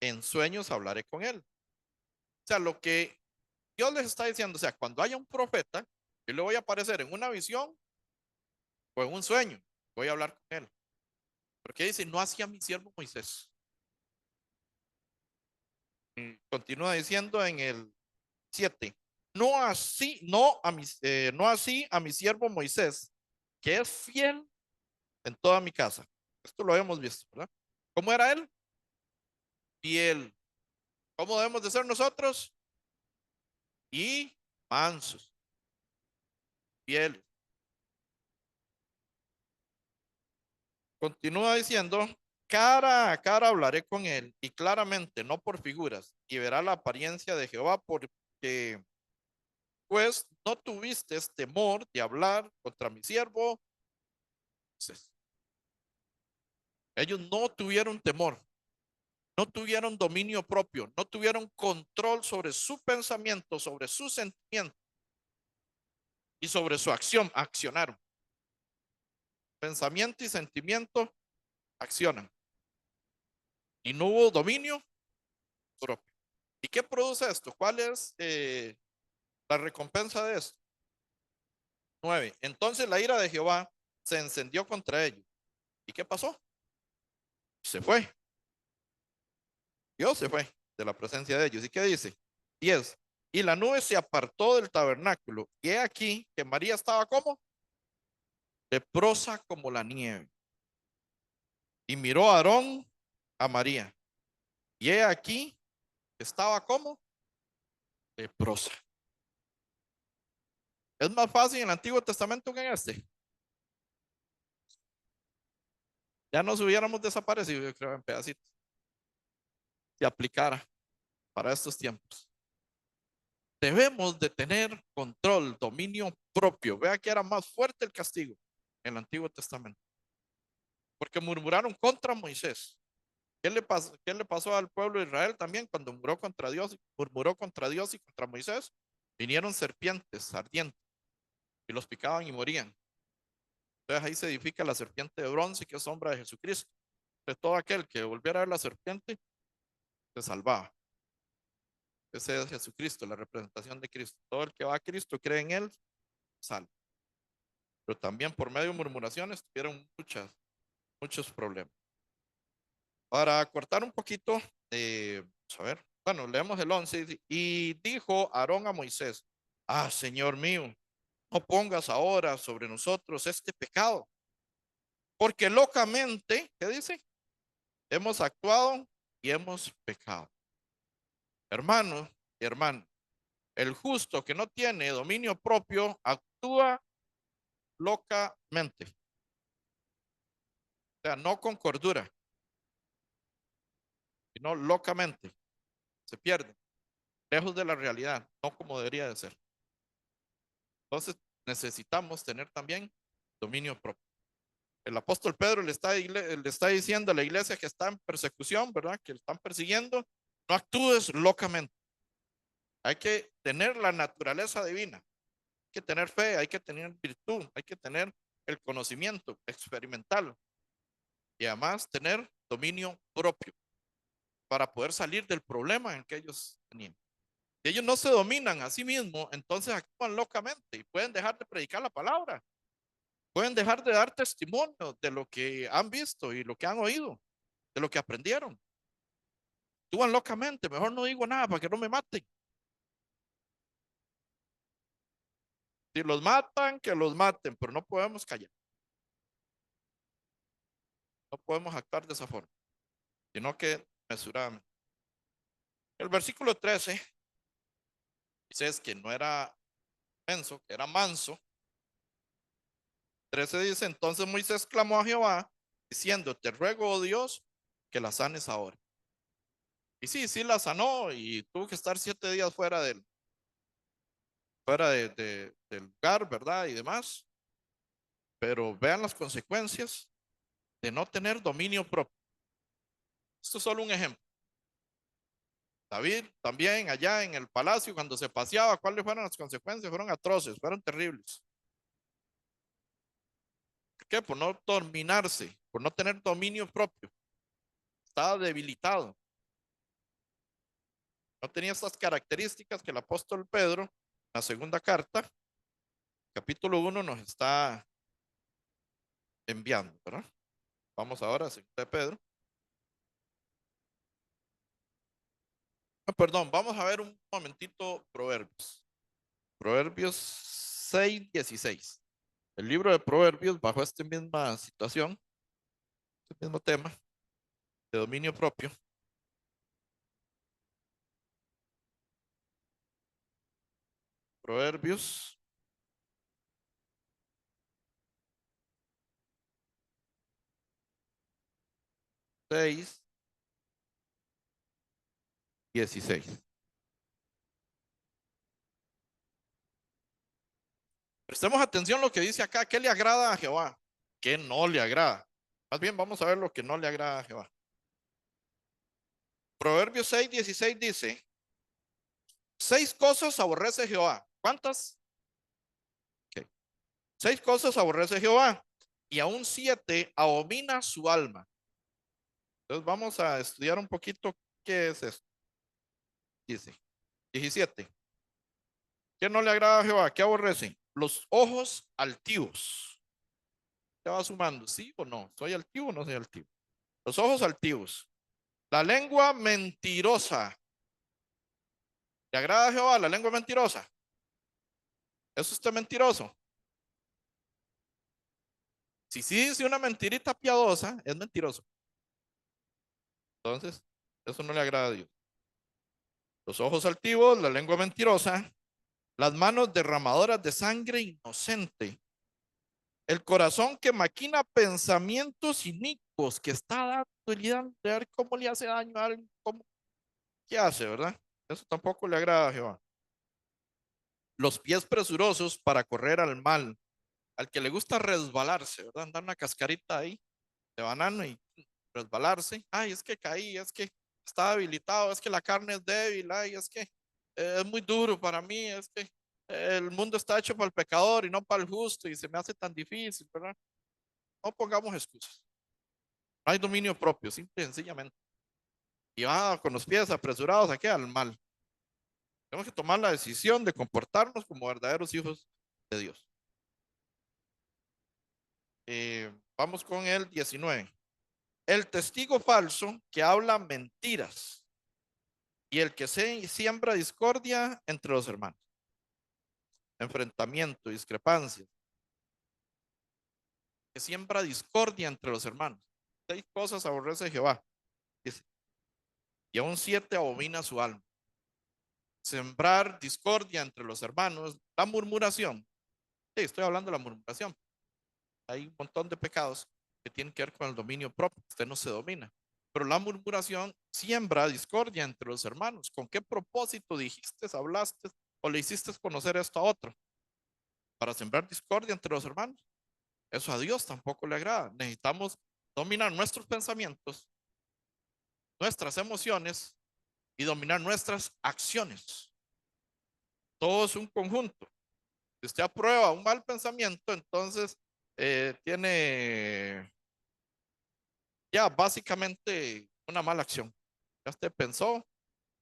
en sueños hablaré con él. O sea, lo que Dios les está diciendo, o sea, cuando haya un profeta, yo le voy a aparecer en una visión o en un sueño. Voy a hablar con él. Porque dice: no hacía mi siervo Moisés. Continúa diciendo en el 7: no así a mi siervo Moisés, que es fiel en toda mi casa. Esto lo habíamos visto, ¿verdad? ¿Cómo era él? Fiel. ¿Cómo debemos de ser nosotros? Y mansos, fieles. Continúa diciendo: cara a cara hablaré con él, y claramente, no por figuras, y verá la apariencia de Jehová, porque pues no tuviste temor de hablar contra mi siervo Moisés. Ellos no tuvieron temor, no tuvieron dominio propio, no tuvieron control sobre su pensamiento, sobre su sentimiento y sobre su acción. Accionaron. Pensamiento y sentimiento accionan. Y no hubo dominio propio. ¿Y qué produce esto? ¿Cuál es la recompensa de esto? 9. Entonces la ira de Jehová se encendió contra ellos. ¿Y qué pasó? Se fue. Dios se fue de la presencia de ellos. ¿Y qué dice? 10. Y la nube se apartó del tabernáculo. Y he aquí que María estaba como leprosa como la nieve. Y miró a Aarón a María. Y he aquí que estaba como leprosa. Es más fácil en el Antiguo Testamento que en este. Ya nos hubiéramos desaparecido, yo creo, en pedacitos. Si aplicara para estos tiempos. Debemos de tener control, dominio propio. Vea que era más fuerte el castigo en el Antiguo Testamento. Porque murmuraron contra Moisés. Qué le pasó al pueblo de Israel también cuando murmuró contra Dios y contra Moisés? Vinieron serpientes ardientes y los picaban y morían. Entonces ahí se edifica la serpiente de bronce, que es sombra de Jesucristo. De todo aquel que volviera a ver la serpiente, se salvaba. Ese es Jesucristo, la representación de Cristo. Todo el que va a Cristo, cree en él, salva. Pero también por medio de murmuraciones tuvieron muchos problemas. Para cortar un poquito, a ver, bueno, leemos el 11. Y dijo Aarón a Moisés: Señor mío, no pongas ahora sobre nosotros este pecado, porque locamente, ¿qué dice? Hemos actuado y hemos pecado. Hermano y hermano, el justo que no tiene dominio propio actúa locamente, o sea, no con cordura, sino locamente. Se pierde, lejos de la realidad, no como debería de ser. Entonces necesitamos tener también dominio propio. El apóstol Pedro le está diciendo a la iglesia que está en persecución, ¿verdad? Que están persiguiendo. No actúes locamente. Hay que tener la naturaleza divina. Hay que tener fe, hay que tener virtud, hay que tener el conocimiento experimental y además tener dominio propio para poder salir del problema en que ellos tenían. Si ellos no se dominan a sí mismos, entonces actúan locamente y pueden dejar de predicar la palabra, pueden dejar de dar testimonio de lo que han visto y lo que han oído, de lo que aprendieron. Actúan locamente, mejor no digo nada para que no me maten. Si los matan, que los maten, pero no podemos callar, no podemos actuar de esa forma, sino que mesuradamente. El versículo 13 dice es que no era menso, que era manso. 13 dice, entonces Moisés clamó a Jehová, diciendo, te ruego, oh Dios, que la sanes ahora. Y sí, sí la sanó y tuvo que estar 7 días del lugar, ¿verdad? Y demás. Pero vean las consecuencias de no tener dominio propio. Esto es solo un ejemplo. David también allá en el palacio, cuando se paseaba, ¿cuáles fueron las consecuencias? Fueron atroces, fueron terribles. ¿Por qué? Por no dominarse, por no tener dominio propio. Estaba debilitado. No tenía estas características que el apóstol Pedro, en la segunda carta, capítulo 1, nos está enviando, ¿verdad? Vamos ahora a segunda de Pedro. Perdón, vamos a ver un momentito Proverbios. Proverbios 6:16. El libro de Proverbios, bajo esta misma situación, este mismo tema de dominio propio. Proverbios 6:16. Prestemos atención a lo que dice acá. ¿Qué le agrada a Jehová? ¿Qué no le agrada? Más bien, vamos a ver lo que no le agrada a Jehová. Proverbios 6:16 dice, 6 cosas aborrece Jehová. ¿Cuántas? Okay. 6 cosas aborrece Jehová y aún 7 abomina su alma. Entonces vamos a estudiar un poquito qué es esto. Dice, 17. ¿Qué no le agrada a Jehová? ¿Qué aborrece? Los ojos altivos. ¿Te va sumando? ¿Sí o no? ¿Soy altivo o no soy altivo? Los ojos altivos. La lengua mentirosa. ¿Le agrada a Jehová la lengua mentirosa? ¿Es usted mentiroso? Si sí dice una mentirita piadosa, es mentiroso. Entonces, eso no le agrada a Dios. Los ojos altivos, la lengua mentirosa, las manos derramadoras de sangre inocente, el corazón que maquina pensamientos inicuos, que está dando y dando, a ver cómo le hace daño a alguien, qué hace, ¿verdad? Eso tampoco le agrada a Jehová. Los pies presurosos para correr al mal, al que le gusta resbalarse, ¿verdad? Andar una cascarita ahí de banano y resbalarse. Ay, es que caí, es que está debilitado, es que la carne es débil, ay, es que es muy duro para mí, es que el mundo está hecho para el pecador y no para el justo y se me hace tan difícil, ¿verdad? No pongamos excusas. No hay dominio propio, simple y sencillamente. Y va con los pies apresurados aquí al mal. Tenemos que tomar la decisión de comportarnos como verdaderos hijos de Dios. Vamos con el 19. El testigo falso que habla mentiras y el que se siembra discordia entre los hermanos. Enfrentamiento, discrepancias, que siembra discordia entre los hermanos. 6 cosas aborrece Jehová, dice, y aún 7 abomina su alma. Sembrar discordia entre los hermanos, la murmuración. Sí, estoy hablando de la murmuración. Hay un montón de pecados que tienen que ver con el dominio propio. Usted no se domina. Pero la murmuración siembra discordia entre los hermanos. ¿Con qué propósito dijiste, hablaste o le hiciste conocer esto a otro? Para sembrar discordia entre los hermanos. Eso a Dios tampoco le agrada. Necesitamos dominar nuestros pensamientos, nuestras emociones y dominar nuestras acciones. Todo es un conjunto. Si usted aprueba un mal pensamiento, entonces tiene ya básicamente una mala acción. Ya usted pensó,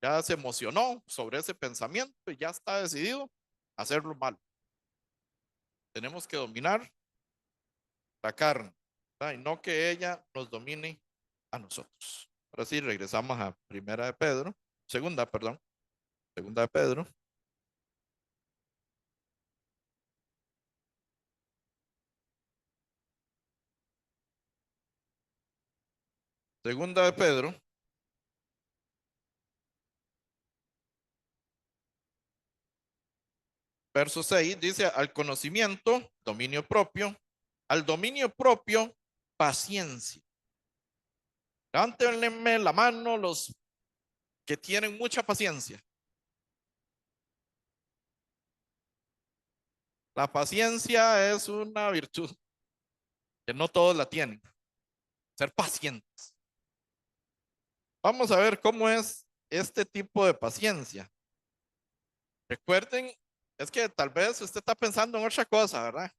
Ya se emocionó sobre ese pensamiento y ya está decidido a hacerlo malo. Tenemos que dominar la carne, ¿verdad? Y no que ella nos domine a nosotros. Ahora sí, regresamos a primera de Pedro, segunda, perdón, segunda de Pedro, segunda de Pedro, verso 6, dice, al conocimiento, dominio propio, al dominio propio, paciencia. Levántenme la mano los que tienen mucha paciencia. La paciencia es una virtud que no todos la tienen. Ser pacientes. Vamos a ver cómo es este tipo de paciencia. Recuerden, es que tal vez usted está pensando en otra cosa, ¿verdad?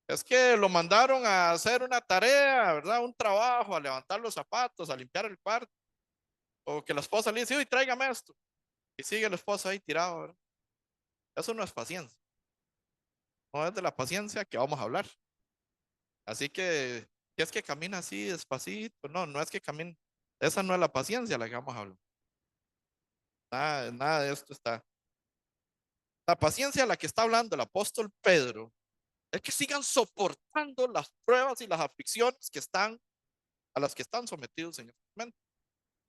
Es que lo mandaron a hacer una tarea, ¿verdad? Un trabajo, a levantar los zapatos, a limpiar el cuarto. O que la esposa le dice, uy, tráigame esto. Y sigue el esposo ahí tirado, ¿verdad? Eso no es paciencia. No es de la paciencia que vamos a hablar. Así que, ¿qué es que camina así despacito? No, no es que camine. Esa no es la paciencia la que vamos a hablar. Nada de esto está. La paciencia a la que está hablando el apóstol Pedro es que sigan soportando las pruebas y las aflicciones que están a las que están sometidos en este momento.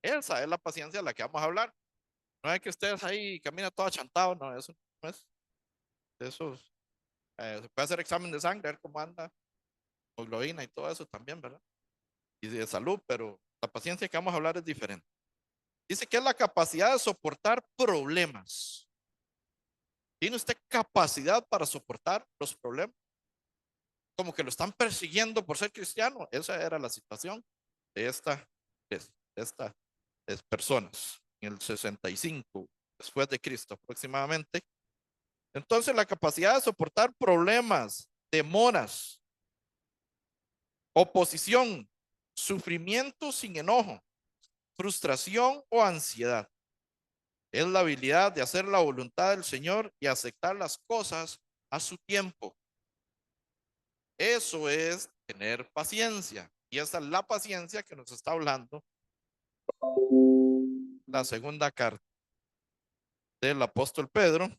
Esa es la paciencia a la que vamos a hablar. No es que ustedes ahí camina todo achantado, no, eso no es. Eso se puede hacer examen de sangre, a ver cómo anda, hemoglobina y todo eso también, ¿verdad? Y de salud, pero la paciencia que vamos a hablar es diferente. Dice que es la capacidad de soportar problemas. ¿Tiene usted capacidad para soportar los problemas? Como que lo están persiguiendo por ser cristiano. Esa era la situación de estas personas en el 65 después de Cristo aproximadamente. Entonces la capacidad de soportar problemas, demoras, oposición, sufrimiento sin enojo, frustración o ansiedad. Es la habilidad de hacer la voluntad del Señor y aceptar las cosas a su tiempo. Eso es tener paciencia. Y esa es la paciencia que nos está hablando la segunda carta del apóstol Pedro.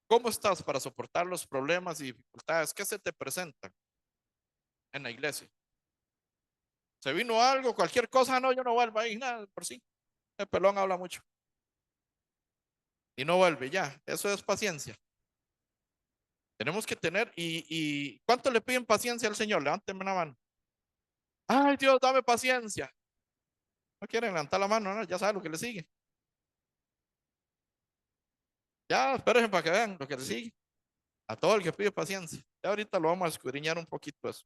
¿Cómo estás para soportar los problemas y dificultades que se te presentan en la iglesia? Se vino algo, cualquier cosa, no, yo no vuelvo ahí, nada, por sí. El pelón habla mucho y no vuelve, ya. Eso es paciencia. Tenemos que tener, y ¿cuánto le piden paciencia al Señor? Levánteme la mano. Ay, Dios, dame paciencia. No quieren levantar la mano, no, ya sabe lo que le sigue. Ya, espérense para que vean lo que le sigue. A todo el que pide paciencia. Ya ahorita lo vamos a escudriñar un poquito eso.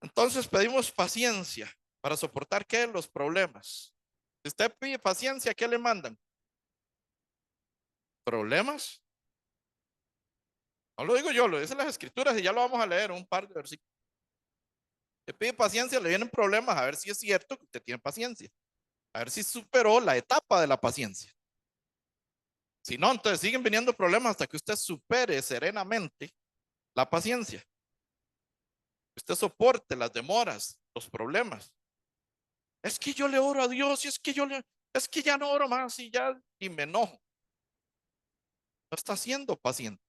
Entonces pedimos paciencia para soportar ¿qué? Los problemas. Si usted pide paciencia, ¿qué le mandan? ¿Problemas? No lo digo yo, lo dicen las escrituras y ya lo vamos a leer un par de versículos. Si pide paciencia, le vienen problemas, a ver si es cierto que usted tiene paciencia. A ver si superó la etapa de la paciencia. Si no, entonces siguen viniendo problemas hasta que usted supere serenamente la paciencia. Usted soporte las demoras, los problemas. Es que yo le oro a Dios y es que ya no oro más y me enojo. No está siendo paciente.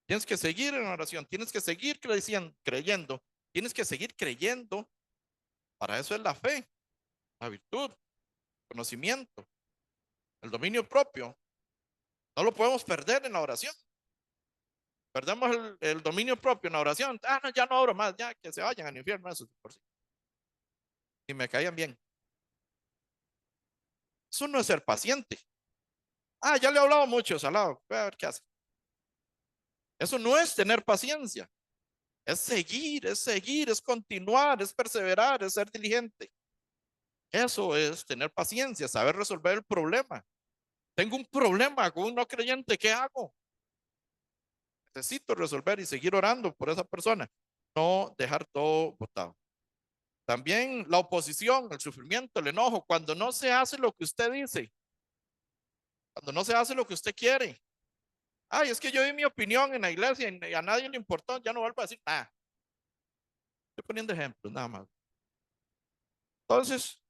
Tienes que seguir en oración, tienes que seguir creyendo, tienes que seguir creyendo. Para eso es la fe, la virtud, conocimiento, el dominio propio. No lo podemos perder en la oración. Perdemos el dominio propio en la oración. Ah, no, ya no oro más, ya que se vayan al infierno esos por sí. Y me caían bien. Eso no es ser paciente. Ah, ya le he hablado mucho, salado. Voy a ver qué hace. Eso no es tener paciencia. Es seguir, es continuar, es perseverar, es ser diligente. Eso es tener paciencia, saber resolver el problema. Tengo un problema con un no creyente, ¿qué hago? Necesito resolver y seguir orando por esa persona. No dejar todo botado. También la oposición, el sufrimiento, el enojo, cuando no se hace lo que usted dice, cuando no se hace lo que usted quiere. Ay, es que yo di mi opinión en la iglesia y a nadie le importó, ya no vuelvo a decir nada. Estoy poniendo ejemplos, nada más. Entonces,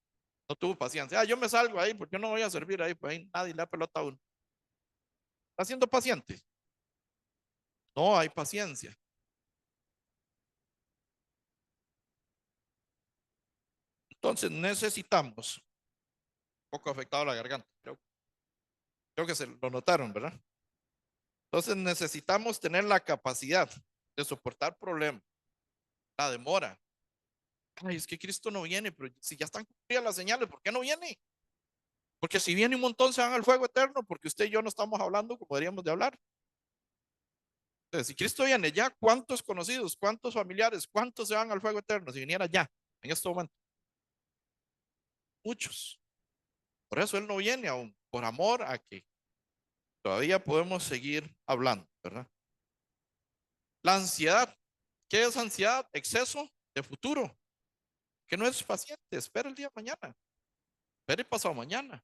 no tuvo paciencia. Yo me salgo ahí porque yo no voy a servir ahí, pues ahí nadie le da pelota a uno. ¿Está siendo paciente? No hay paciencia. Entonces necesitamos, un poco afectado la garganta, creo que se lo notaron, ¿verdad? Entonces necesitamos tener la capacidad de soportar problemas, la demora. Ay, es que Cristo no viene, pero si ya están cumplidas las señales, ¿por qué no viene? Porque si viene un montón se van al fuego eterno, porque usted y yo no estamos hablando como deberíamos de hablar. Entonces, si Cristo viene ya, ¿cuántos conocidos, cuántos familiares, cuántos se van al fuego eterno si viniera ya, en este momento? Muchos. Por eso Él no viene aún, por amor a que todavía podemos seguir hablando, ¿verdad? La ansiedad. ¿Qué es ansiedad? Exceso de futuro, que no es paciente, espera el día de mañana, espera el pasado mañana.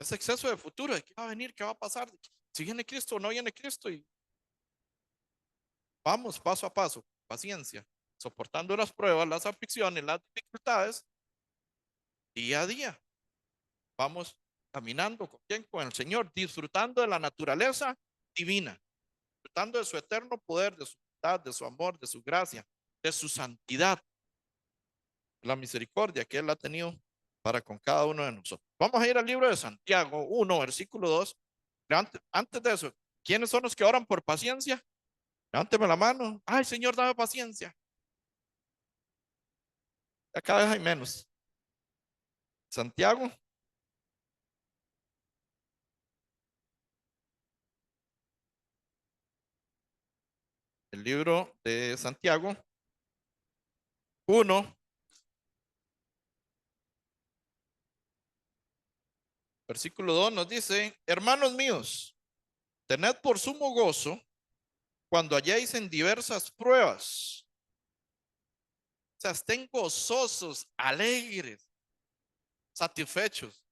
Es exceso de futuro, de qué va a venir, qué va a pasar, si viene Cristo o no viene Cristo, y vamos paso a paso, paciencia, soportando las pruebas, las aflicciones, las dificultades, día a día. Vamos caminando con quién, con el Señor, disfrutando de la naturaleza divina, disfrutando de su eterno poder, de su bondad, de su amor, de su gracia, de su santidad, la misericordia que Él ha tenido para con cada uno de nosotros. Vamos a ir al libro de Santiago 1, versículo 2. Antes de eso, ¿quiénes son los que oran por paciencia? Levánteme la mano. Ay, Señor, dame paciencia. Ya cada vez hay menos. Santiago, el libro de Santiago 1, versículo 2 nos dice, hermanos míos, tened por sumo gozo cuando halléis en diversas pruebas. O sea, estén gozosos, alegres, satisfechos,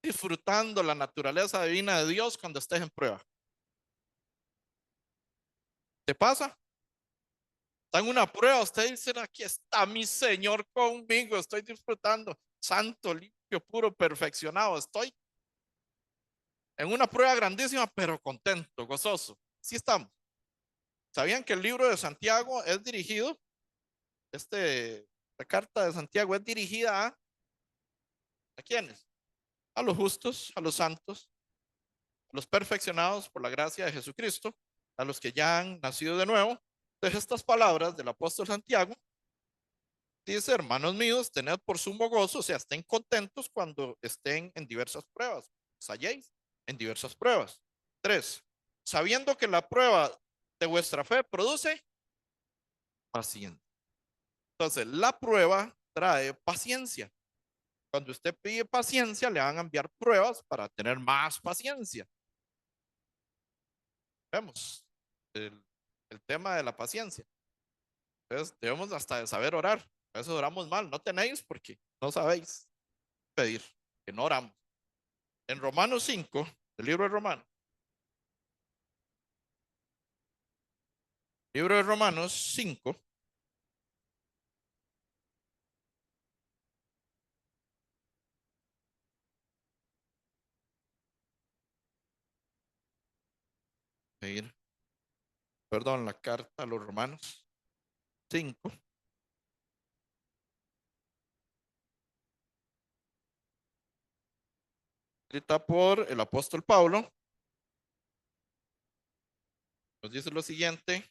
disfrutando la naturaleza divina de Dios cuando estés en prueba. ¿Te pasa? Está en una prueba, usted dice, aquí está mi Señor conmigo, estoy disfrutando, santo, limpio, puro, perfeccionado, estoy en una prueba grandísima, pero contento, gozoso. Sí estamos. ¿Sabían que el libro de Santiago es dirigido, la carta de Santiago es dirigida a quiénes? A los justos, a los santos, a los perfeccionados por la gracia de Jesucristo, a los que ya han nacido de nuevo. Entonces estas palabras del apóstol Santiago dice, hermanos míos, tened por sumo gozo, o sea, estén contentos cuando estén en diversas pruebas, os halléis en diversas pruebas. 3, sabiendo que la prueba de vuestra fe produce paciencia. Entonces, la prueba trae paciencia. Cuando usted pide paciencia, le van a enviar pruebas para tener más paciencia. Vemos el, el tema de la paciencia. Entonces, debemos hasta de saber orar. A veces oramos mal, no tenéis porque no sabéis pedir, que no oramos. En Romanos 5, el libro de Romanos, libro de Romanos 5, pedir, perdón, la carta a los Romanos 5, escrita por el apóstol Pablo, nos dice lo siguiente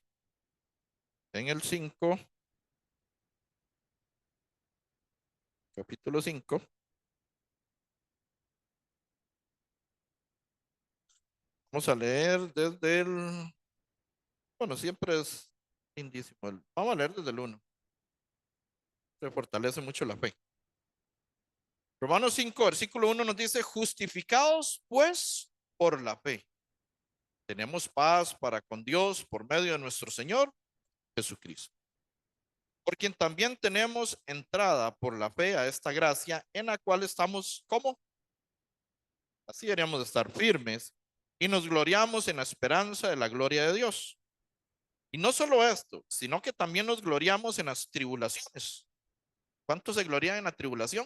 en el 5, capítulo 5. Vamos a leer desde el, bueno, siempre es lindísimo. Vamos a leer desde el 1. Se fortalece mucho la fe. Romanos 5, versículo 1 nos dice, justificados pues por la fe. Tenemos paz para con Dios por medio de nuestro Señor Jesucristo. por quien también tenemos entrada por la fe a esta gracia en la cual estamos, ¿cómo? Así deberíamos de estar firmes y nos gloriamos en la esperanza de la gloria de Dios. Y no solo esto, sino que también nos gloriamos en las tribulaciones. ¿Cuántos se glorían en la tribulación?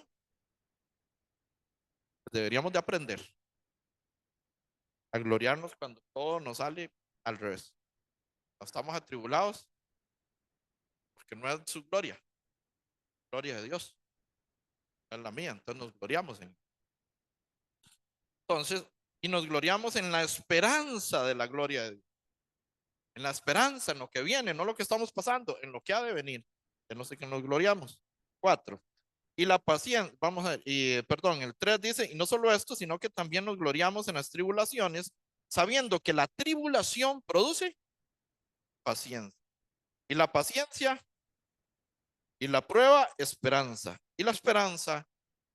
Pues deberíamos de aprender a gloriarnos cuando todo nos sale al revés. No estamos atribulados porque no es su gloria, gloria de Dios, no es la mía, entonces nos gloriamos en. Entonces, y nos gloriamos en la esperanza de la gloria de Dios, en la esperanza, en lo que viene, no lo que estamos pasando, en lo que ha de venir, en lo que nos gloriamos. Cuatro. Y la paciencia, vamos a ver, y perdón, el 3 dice, y no solo esto, sino que también nos gloriamos en las tribulaciones, sabiendo que la tribulación produce paciencia. Y la paciencia y la prueba, esperanza. Y la esperanza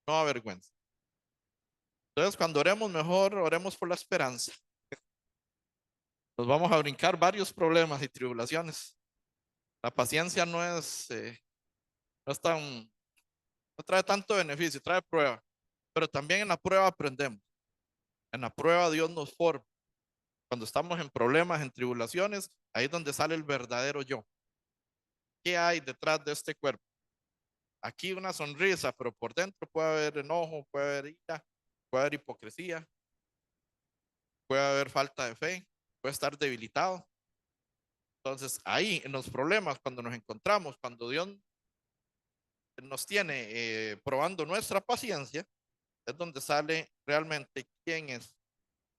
no avergüenza. Entonces, cuando oremos mejor, oremos por la esperanza. Nos vamos a brincar varios problemas y tribulaciones. La paciencia no es tan, no trae tanto beneficio, trae prueba. Pero también en la prueba aprendemos. En la prueba Dios nos forma. Cuando estamos en problemas, en tribulaciones, ahí es donde sale el verdadero yo. ¿Qué hay detrás de este cuerpo? Aquí una sonrisa, pero por dentro puede haber enojo, puede haber ira, puede haber hipocresía, puede haber falta de fe, puede estar debilitado. Entonces, ahí en los problemas, cuando nos encontramos, cuando Dios nos tiene probando nuestra paciencia, es donde sale realmente quién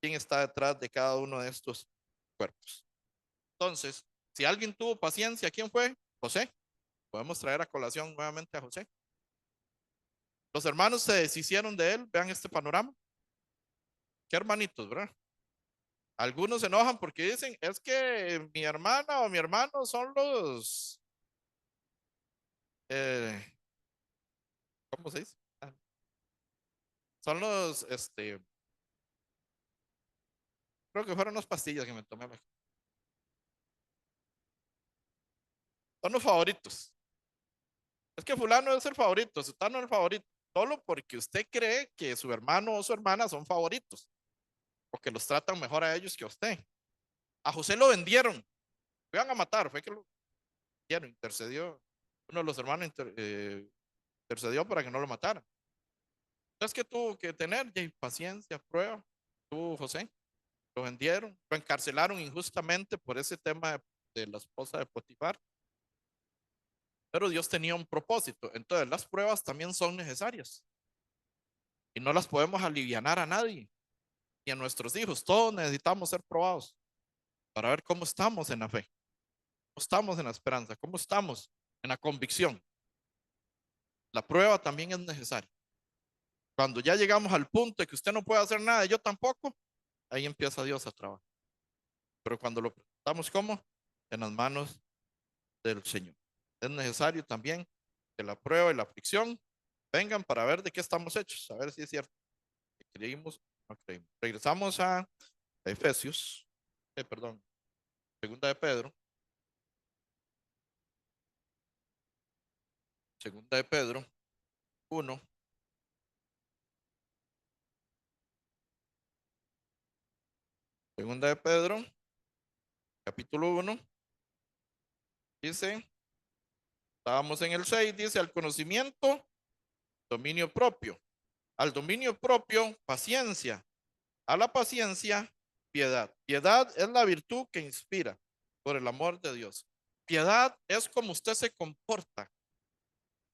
está detrás de cada uno de estos cuerpos. Entonces, si alguien tuvo paciencia, ¿quién fue? José. Podemos traer a colación nuevamente a José. Los hermanos se deshicieron de él. Vean este panorama. Qué hermanitos, ¿verdad? Algunos se enojan porque dicen, es que mi hermana o mi hermano son eh, ¿cómo se dice? Son creo que fueron unas pastillas que me tomé. Son los favoritos. Es que fulano es el favorito, sutano es el favorito. Solo porque usted cree que su hermano o su hermana son favoritos. O que los tratan mejor a ellos que a usted. A José lo vendieron. Lo iban a matar. Fue que lo vendieron, intercedió. Uno de los hermanos intercedió para que no lo mataran. Entonces, que tuvo que tener? Y paciencia, prueba. Tuvo José. Lo vendieron. Lo encarcelaron injustamente por ese tema de la esposa de Potifar. Pero Dios tenía un propósito. Entonces, las pruebas también son necesarias. Y no las podemos alivianar a nadie. Ni a nuestros hijos. Todos necesitamos ser probados para ver cómo estamos en la fe. ¿Cómo estamos en la esperanza? ¿Cómo estamos en la convicción? La prueba también es necesaria. Cuando ya llegamos al punto de que usted no puede hacer nada, yo tampoco, ahí empieza Dios a trabajar. Pero cuando lo presentamos como en las manos del Señor, es necesario también que la prueba y la aflicción vengan para ver de qué estamos hechos, a ver si es cierto que creímos o no creímos. Regresamos a Efesios, perdón, segunda de Pedro, segunda de Pedro 1, segunda de Pedro, capítulo 1, dice, estábamos en el 6, dice, al conocimiento, dominio propio, al dominio propio, paciencia, a la paciencia, piedad. Piedad es la virtud que inspira por el amor de Dios. Piedad es como usted se comporta,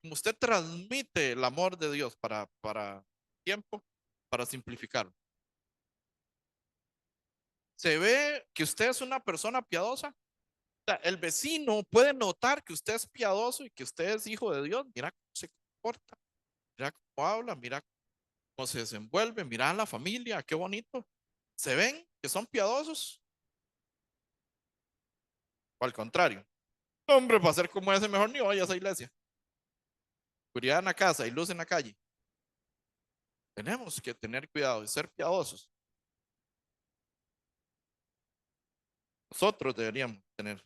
como usted transmite el amor de Dios para tiempo, para simplificarlo. Se ve que usted es una persona piadosa. O sea, el vecino puede notar que usted es piadoso y que usted es hijo de Dios. Mira cómo se comporta, mira cómo habla, mira cómo se desenvuelve, mira a la familia, qué bonito. Se ven que son piadosos o al contrario. Hombre, para ser como ese, mejor ni vaya a esa iglesia. Oscuridad en la casa y luz en la calle. Tenemos que tener cuidado y ser piadosos. Nosotros deberíamos tener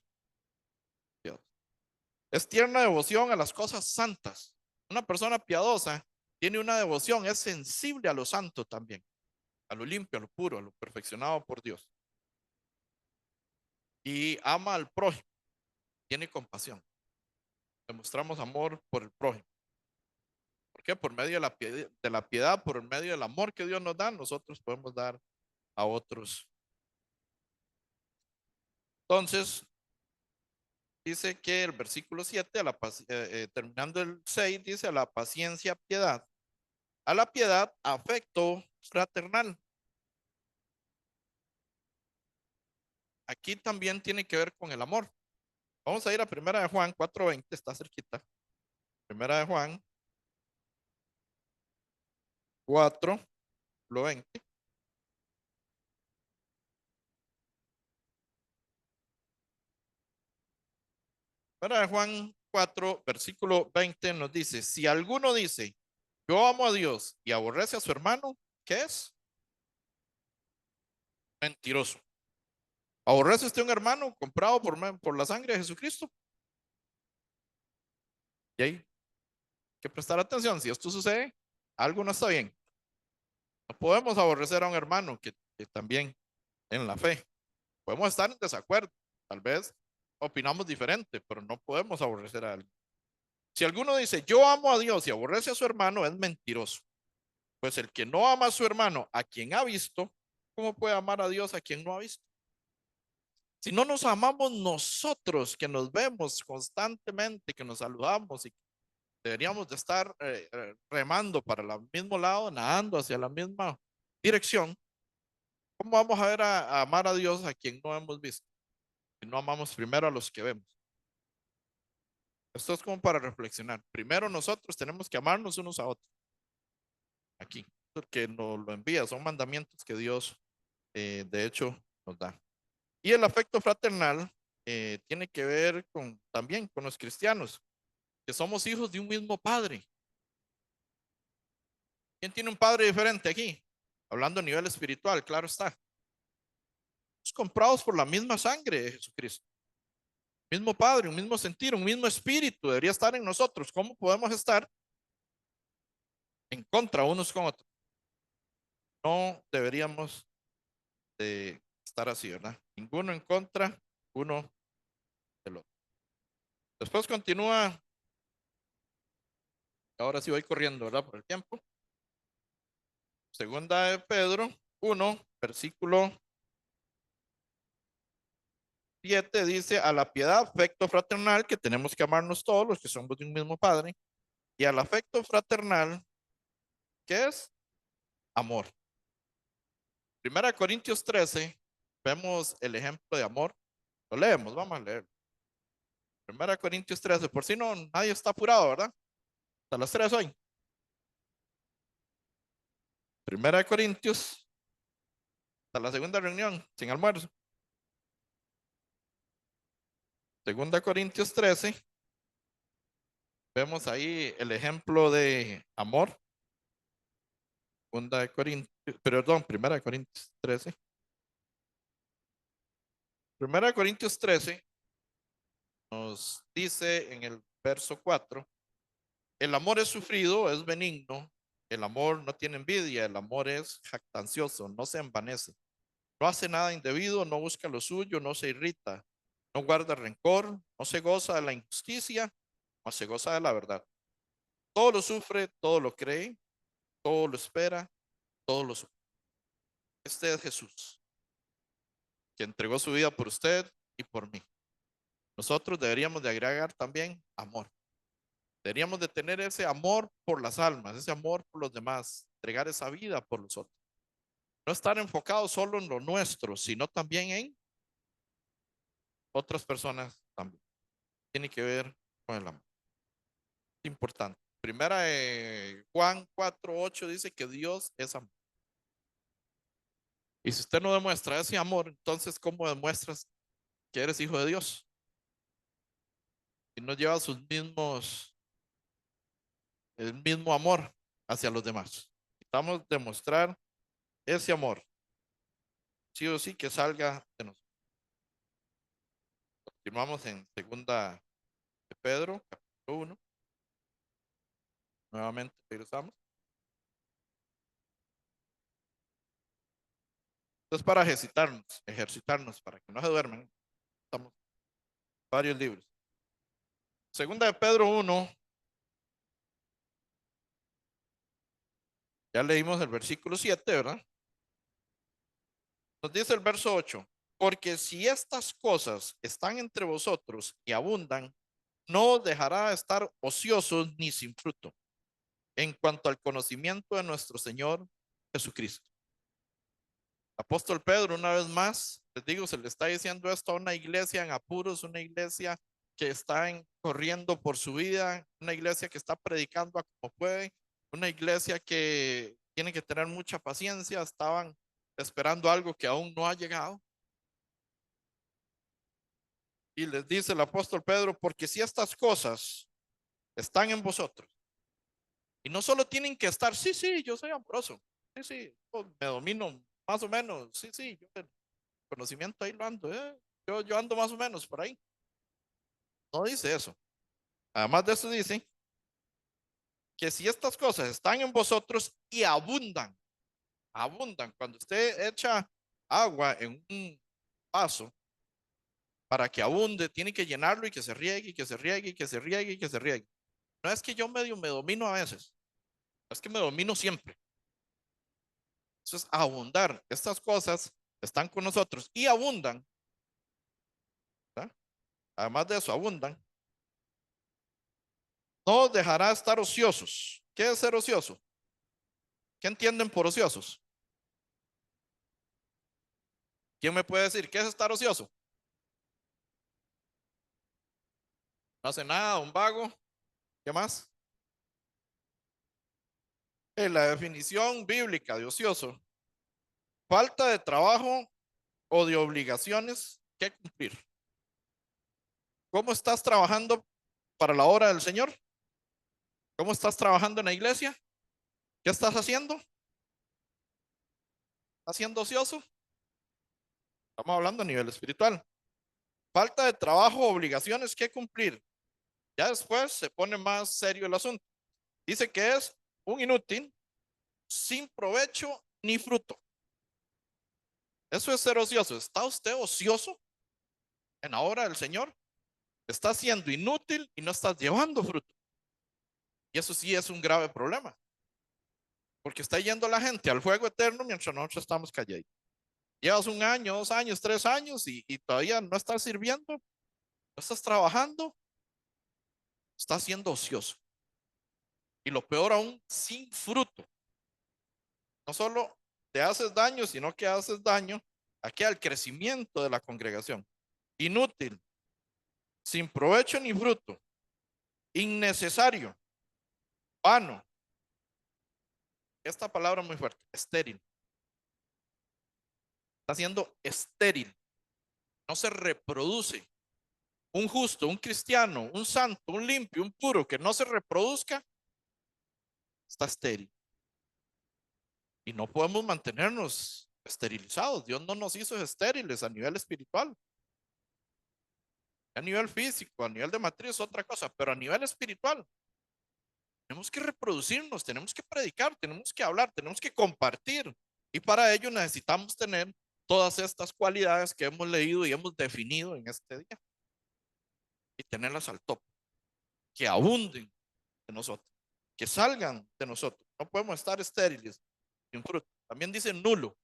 cuidado. Es tierna devoción a las cosas santas. Una persona piadosa tiene una devoción, es sensible a lo santo también, a lo limpio, a lo puro, a lo perfeccionado por Dios. Y ama al prójimo, tiene compasión. Demostramos amor por el prójimo. ¿Por qué? Por medio de la piedad, por medio del amor que Dios nos da, nosotros podemos dar a otros. Entonces, dice que el versículo 7, terminando el 6, dice a la paciencia, piedad. A la piedad, afecto fraternal. Aquí también tiene que ver con el amor. Vamos a ir a Primera de Juan 4:20, está cerquita. Primera de Juan 4:20. Primera de Juan 4, versículo 20 nos dice, si alguno dice, yo amo a Dios y aborrece a su hermano, ¿qué es? Mentiroso. ¿Aborrece usted un hermano comprado por la sangre de Jesucristo? Y hay que prestar atención. Si esto sucede, algo no está bien. No podemos aborrecer a un hermano que también en la fe. Podemos estar en desacuerdo. Tal vez opinamos diferente, pero no podemos aborrecer a alguien. Si alguno dice, yo amo a Dios y aborrece a su hermano, es mentiroso. Pues el que no ama a su hermano, a quien ha visto, ¿cómo puede amar a Dios a quien no ha visto? Si no nos amamos nosotros, que nos vemos constantemente, que nos saludamos y deberíamos de estar remando para el mismo lado, nadando hacia la misma dirección, ¿cómo vamos a ver a amar a Dios a quien no hemos visto? Si no amamos primero a los que vemos. Esto es como para reflexionar. Primero nosotros tenemos que amarnos unos a otros. Aquí, porque nos lo envía, son mandamientos que Dios de hecho nos da. Y el afecto fraternal tiene que ver también con los cristianos, que somos hijos de un mismo padre. ¿Quién tiene un padre diferente aquí? Hablando a nivel espiritual, claro está. Somos comprados por la misma sangre de Jesucristo. Mismo padre, un mismo sentir, un mismo espíritu debería estar en nosotros. ¿Cómo podemos estar en contra unos con otros? No deberíamos de estar así, ¿verdad? Ninguno en contra, uno del otro. Después continúa, ahora sí voy corriendo, ¿verdad? Por el tiempo. Segunda de Pedro 1, versículo 7 dice, a la piedad, afecto fraternal, que tenemos que amarnos todos los que somos de un mismo Padre, y al afecto fraternal, ¿qué es? Amor. Primera de Corintios 13, vemos el ejemplo de amor. Lo leemos, vamos a leer. Primera de Corintios 13, por si no, nadie está apurado, ¿verdad? Hasta las 3 hoy. Primera de Corintios, hasta la segunda reunión, sin almuerzo. Segunda de Corintios 13, vemos ahí el ejemplo de amor. Segunda de Corintios, perdón, Primera de Corintios 13. Primera de Corintios 13 nos dice en el verso 4, el amor es sufrido, es benigno, el amor no tiene envidia, el amor es jactancioso, no se envanece, no hace nada indebido, no busca lo suyo, no se irrita, no guarda rencor, no se goza de la injusticia, no se goza de la verdad. Todo lo sufre, todo lo cree, todo lo espera, todo lo sufre. Este es Jesús, que entregó su vida por usted y por mí. Nosotros deberíamos de agregar también amor. Deberíamos de tener ese amor por las almas, ese amor por los demás, entregar esa vida por los otros. No estar enfocado solo en lo nuestro, sino también en otras personas también. Tiene que ver con el amor. Es importante. Primera de Juan 4:8 dice que Dios es amor. Y si usted no demuestra ese amor, entonces ¿cómo demuestras que eres hijo de Dios? Y no lleva el mismo amor hacia los demás. Necesitamos demostrar ese amor, sí o sí, que salga de nosotros. Continuamos en segunda Pedro, capítulo 1. Nuevamente regresamos. Entonces, para ejercitarnos, para que no se duerman, estamos varios libros. Segunda de Pedro 1, ya leímos el versículo 7, ¿verdad? Nos dice el verso 8, porque si estas cosas están entre vosotros y abundan, no os dejará estar ociosos ni sin fruto en cuanto al conocimiento de nuestro Señor Jesucristo. Apóstol Pedro, una vez más, les digo, se le está diciendo esto a una iglesia en apuros, una iglesia que está corriendo por su vida, una iglesia que está predicando a como puede, una iglesia que tiene que tener mucha paciencia, estaban esperando algo que aún no ha llegado. Y les dice el apóstol Pedro, porque si estas cosas están en vosotros, y no solo tienen que estar, sí, sí, yo soy amoroso, sí, sí, yo me domino más o menos, sí, sí, yo el conocimiento ahí lo ando, yo ando más o menos por ahí. No dice eso. Además de eso dice que si estas cosas están en vosotros y abundan, abundan, cuando usted echa agua en un vaso, para que abunde, tiene que llenarlo y que se riegue, y que se riegue, y que se riegue, y que se riegue. No es que yo medio me domino a veces, es que me domino siempre. Eso es abundar. Estas cosas están con nosotros y abundan, ¿verdad? Además de eso, abundan. No os dejará estar ociosos. ¿Qué es ser ocioso? ¿Qué entienden por ociosos? ¿Quién me puede decir qué es estar ocioso? No hace nada, un vago. ¿Qué más? La definición bíblica de ocioso: falta de trabajo o de obligaciones que cumplir. ¿Cómo estás trabajando para la obra del Señor? ¿Cómo estás trabajando en la iglesia? ¿Qué estás haciendo? ¿Estás siendo ocioso? Estamos hablando a nivel espiritual. Falta de trabajo o obligaciones que cumplir. Ya después se pone más serio el asunto. Dice que es un inútil, sin provecho ni fruto. Eso es ser ocioso. ¿Está usted ocioso en la obra del Señor? Está siendo inútil y no estás llevando fruto. Y eso sí es un grave problema, porque está yendo la gente al fuego eterno mientras nosotros estamos callados. Llevas un año, 2 años, 3 años y todavía no estás sirviendo, no estás trabajando, estás siendo ocioso. Y lo peor aún, sin fruto. No solo te haces daño, sino que haces daño aquí al crecimiento de la congregación. Inútil, sin provecho ni fruto, innecesario, vano. Esta palabra es muy fuerte, estéril. Está siendo estéril, no se reproduce. Un justo, un cristiano, un santo, un limpio, un puro que no se reproduzca, está estéril. Y no podemos mantenernos esterilizados. Dios no nos hizo estériles a nivel espiritual. A nivel físico, a nivel de matriz, otra cosa, pero a nivel espiritual tenemos que reproducirnos, tenemos que predicar, tenemos que hablar, tenemos que compartir. Y para ello necesitamos tener todas estas cualidades que hemos leído y hemos definido en este día y tenerlas al top, que abunden de nosotros, que salgan de nosotros. No podemos estar estériles, sin fruto. También dice nulo.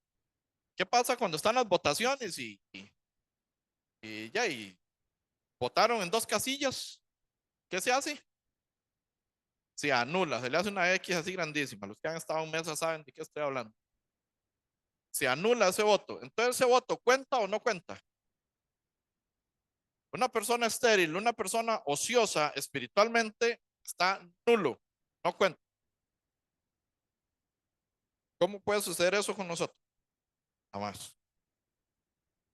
¿Qué pasa cuando están las votaciones y ya y votaron en 2 casillas? ¿Qué se hace? Se anula, se le hace una X así grandísima. Los que han estado en mesa saben de qué estoy hablando. Se anula ese voto. Entonces, ¿ese voto cuenta o no cuenta? Una persona estéril, una persona ociosa espiritualmente está nulo, no cuenta. ¿Cómo puede suceder eso con nosotros? Jamás.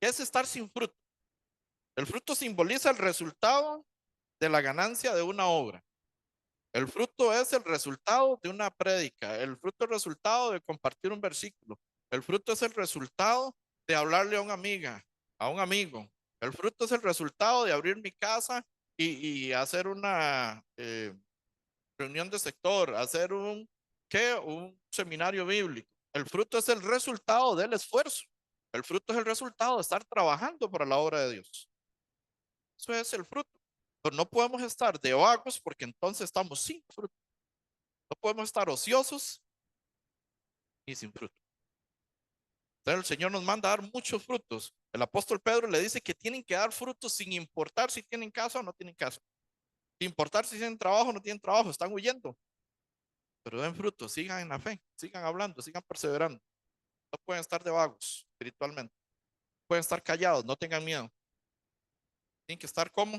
¿Qué es estar sin fruto? El fruto simboliza el resultado de la ganancia de una obra. El fruto es el resultado de una prédica. El fruto es el resultado de compartir un versículo. El fruto es el resultado de hablarle a una amiga, a un amigo. El fruto es el resultado de abrir mi casa y hacer una reunión de sector, hacer un seminario bíblico. El fruto es el resultado del esfuerzo. El fruto es el resultado de estar trabajando para la obra de Dios. Eso es el fruto. Pero no podemos estar de vagos porque entonces estamos sin fruto. No podemos estar ociosos y sin fruto. Entonces el Señor nos manda a dar muchos frutos. El apóstol Pedro le dice que tienen que dar frutos sin importar si tienen casa o no tienen casa. Sin importar si tienen trabajo o no tienen trabajo, están huyendo. Pero den frutos, sigan en la fe, sigan hablando, sigan perseverando. No pueden estar de vagos espiritualmente. Pueden estar callados, no tengan miedo. Tienen que estar como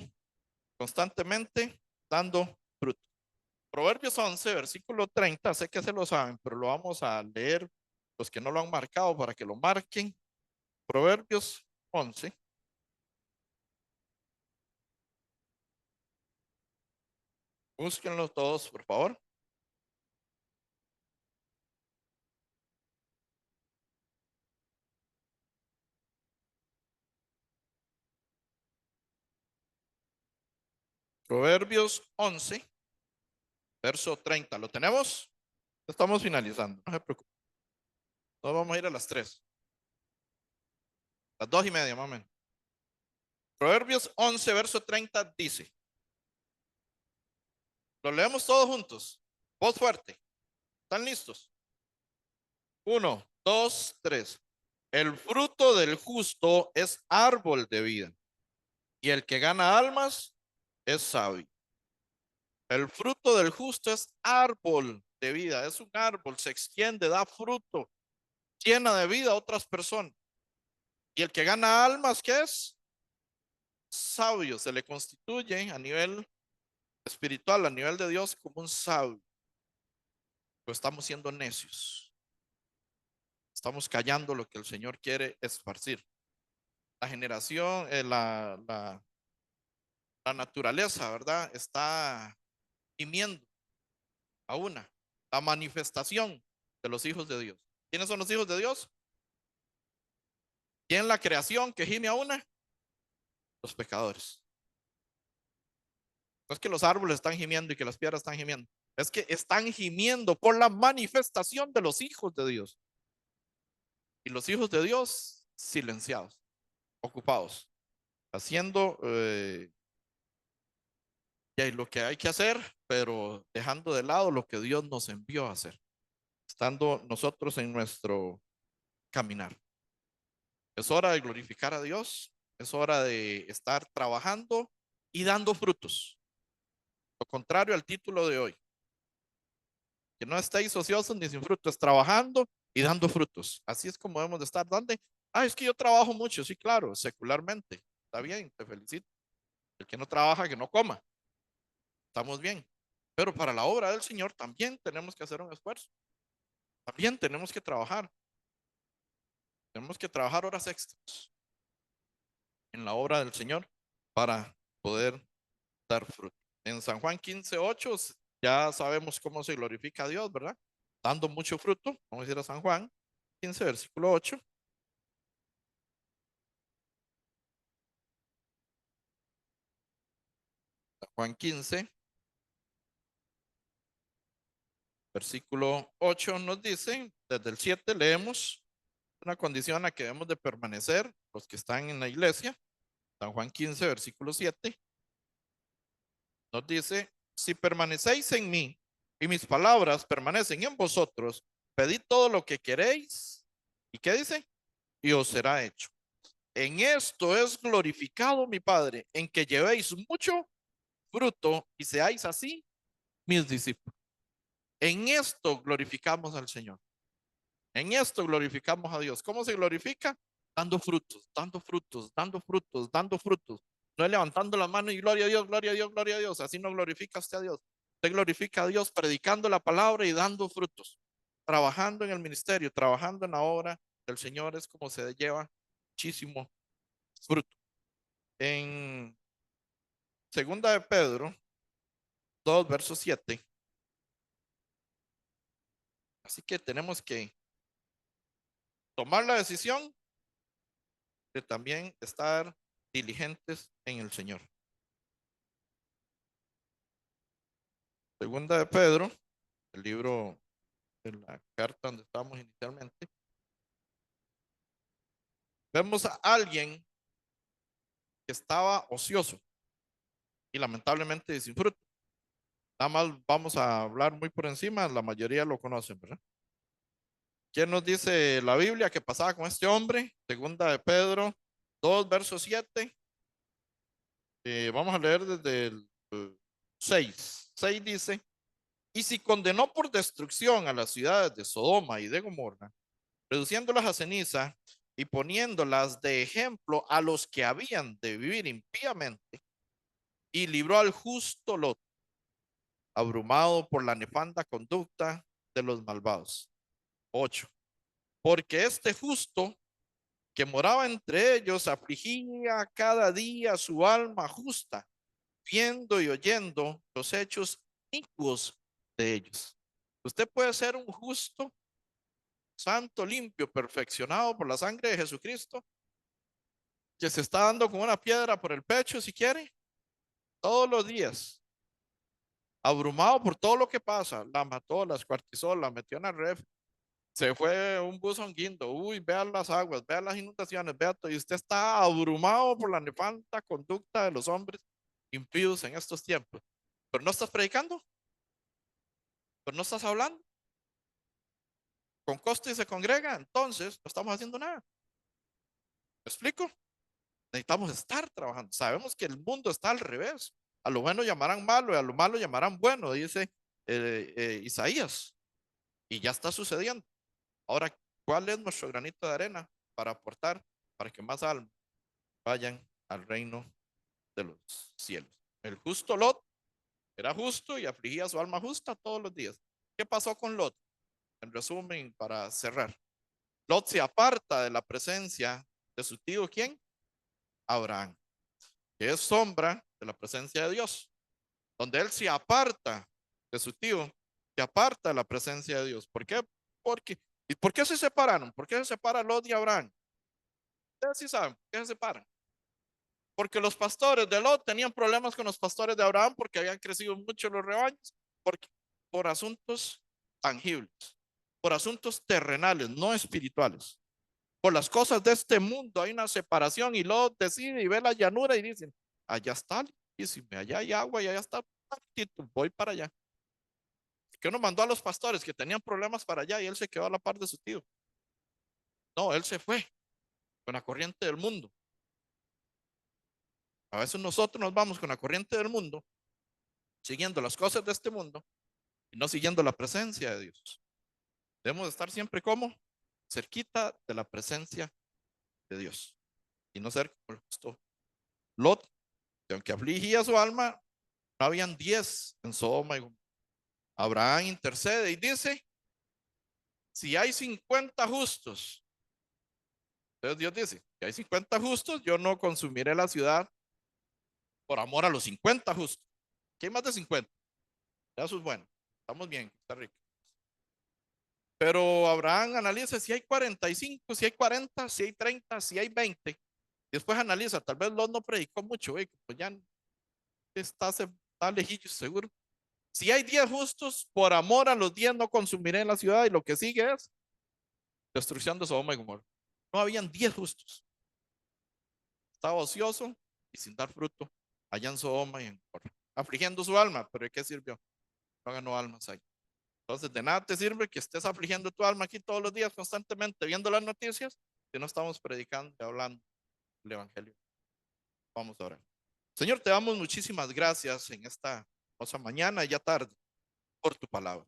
constantemente dando fruto. Proverbios 11, versículo 30, sé que se lo saben, pero lo vamos a leer los que no lo han marcado para que lo marquen. Proverbios 11, búsquenlo todos, por favor. Proverbios 11, verso 30. ¿Lo tenemos? Estamos finalizando, no se preocupen. Nos vamos a ir a las 3, las 2:30, más o menos. Proverbios 11, verso 30 dice, lo leemos todos juntos, voz fuerte. ¿Están listos? 1, 2, 3. El fruto del justo es árbol de vida, y el que gana almas es sabio. El fruto del justo es árbol de vida, es un árbol, se extiende, da fruto, llena de vida a otras personas. Y el que gana almas, ¿qué es? Sabio, se le constituye a nivel espiritual, a nivel de Dios, como un sabio. Pero estamos siendo necios, estamos callando lo que el Señor quiere esparcir. La generación, la naturaleza, ¿verdad? Está gimiendo a una, la manifestación de los hijos de Dios. ¿Quiénes son los hijos de Dios? ¿Quién es la creación que gime a una? Los pecadores. No es que los árboles están gimiendo y que las piedras están gimiendo. Es que están gimiendo por la manifestación de los hijos de Dios. Y los hijos de Dios silenciados, ocupados, haciendo lo que hay que hacer, pero dejando de lado lo que Dios nos envió a hacer, estando nosotros en nuestro caminar. Es hora de glorificar a Dios, es hora de estar trabajando y dando frutos. Lo contrario al título de hoy, que no estéis ociosos ni sin frutos, trabajando y dando frutos. Así es como debemos de estar. ¿Dónde? Ah, es que yo trabajo mucho, sí, claro, secularmente. Está bien, te felicito. El que no trabaja, que no coma. Estamos bien. Pero para la obra del Señor también tenemos que hacer un esfuerzo. También tenemos que trabajar. Tenemos que trabajar horas extras en la obra del Señor para poder dar fruto. En San Juan 15:8 ya sabemos cómo se glorifica a Dios, ¿verdad? Dando mucho fruto. Vamos a ir a San Juan 15, versículo 8. San Juan 15, versículo 8 nos dice, desde el 7 leemos una condición a la que debemos de permanecer los que están en la iglesia. San Juan 15, versículo 7 nos dice, si permanecéis en mí y mis palabras permanecen en vosotros, pedid todo lo que queréis. ¿Y qué dice? Y os será hecho. En esto es glorificado mi Padre, en que llevéis mucho fruto y seáis así mis discípulos. En esto glorificamos al Señor. En esto glorificamos a Dios. ¿Cómo se glorifica? Dando frutos, dando frutos, dando frutos, dando frutos. No es levantando la mano y gloria a Dios, gloria a Dios, gloria a Dios. Así no glorifica usted a Dios. Usted glorifica a Dios predicando la palabra y dando frutos. Trabajando en el ministerio, trabajando en la obra del Señor es como se lleva muchísimo fruto. En segunda de Pedro 2, verso 7. Así que tenemos que tomar la decisión de también estar diligentes en el Señor. Segunda de Pedro, el libro de la carta donde estábamos inicialmente, vemos a alguien que estaba ocioso y lamentablemente sin fruto. Nada más vamos a hablar muy por encima, la mayoría lo conocen, ¿verdad? ¿Quién nos dice la Biblia que pasaba con este hombre? Segunda de Pedro 2, verso 7. Vamos a leer desde el 6. 6 dice, y si condenó por destrucción a las ciudades de Sodoma y de Gomorra, reduciéndolas a ceniza y poniéndolas de ejemplo a los que habían de vivir impíamente, y libró al justo Lot, abrumado por la nefanda conducta de los malvados. 8. Porque este justo que moraba entre ellos afligía cada día su alma justa, viendo y oyendo los hechos inicuos de ellos. Usted puede ser un justo, santo, limpio, perfeccionado por la sangre de Jesucristo, que se está dando con una piedra por el pecho si quiere, todos los días, abrumado por todo lo que pasa, la mató, la escuartizó, la metió en la red, se fue un buzón guindo, uy, vean las aguas, vean las inundaciones, vea todo, y usted está abrumado por la nefanda conducta de los hombres impíos en estos tiempos. Pero no estás predicando, pero no estás hablando, con costo y se congrega, entonces no estamos haciendo nada. ¿Me explico? Necesitamos estar trabajando. Sabemos que el mundo está al revés. A lo bueno llamarán malo y a lo malo llamarán bueno, dice Isaías. Y ya está sucediendo. Ahora, ¿cuál es nuestro granito de arena para aportar, para que más almas vayan al reino de los cielos? El justo Lot era justo y afligía su alma justa todos los días. ¿Qué pasó con Lot? En resumen, para cerrar, Lot se aparta de la presencia de su tío, ¿quién? Abraham, que es sombra de la presencia de Dios. Donde él se aparta de su tío, se aparta de la presencia de Dios. ¿Por qué? ¿Y por qué se separaron? ¿Por qué se separa Lot y Abraham? Ustedes sí saben, ¿por qué se separan? Porque los pastores de Lot tenían problemas con los pastores de Abraham porque habían crecido mucho los rebaños, porque, por asuntos tangibles, por asuntos terrenales, no espirituales. Por las cosas de este mundo hay una separación y Lot decide y ve la llanura y dicen, allá está, allá hay agua y allá está, voy para allá. Que uno mandó a los pastores que tenían problemas para allá y él se quedó a la par de su tío. No, él se fue con la corriente del mundo. A veces nosotros nos vamos con la corriente del mundo, siguiendo las cosas de este mundo y no siguiendo la presencia de Dios. Debemos estar siempre como cerquita de la presencia de Dios y no ser como el justo Lot, que aunque afligía su alma, no habían 10 en Sodoma y Gomorra. Abraham intercede y dice, si hay 50 justos, entonces Dios dice, si hay 50 justos, yo no consumiré la ciudad por amor a los 50 justos. ¿Qué hay más de 50? Eso es bueno. Estamos bien, está rico. Pero Abraham analiza si hay 45, si hay 40, si hay 30, si hay 20. Y después analiza, tal vez Lot no predicó mucho, pues ya está lejillo seguro. Si hay 10 justos, por amor a los 10 no consumiré en la ciudad y lo que sigue es destrucción de Sodoma y Gomorra. No habían 10 justos. Estaba ocioso y sin dar fruto allá en Sodoma y en Gomorra, afligiendo su alma, pero ¿de qué sirvió? No ganó almas ahí. Entonces, de nada te sirve que estés afligiendo tu alma aquí todos los días constantemente viendo las noticias si no estamos predicando y hablando el Evangelio. Vamos a orar. Señor, te damos muchísimas gracias en esta hermosa mañana y ya tarde por tu palabra.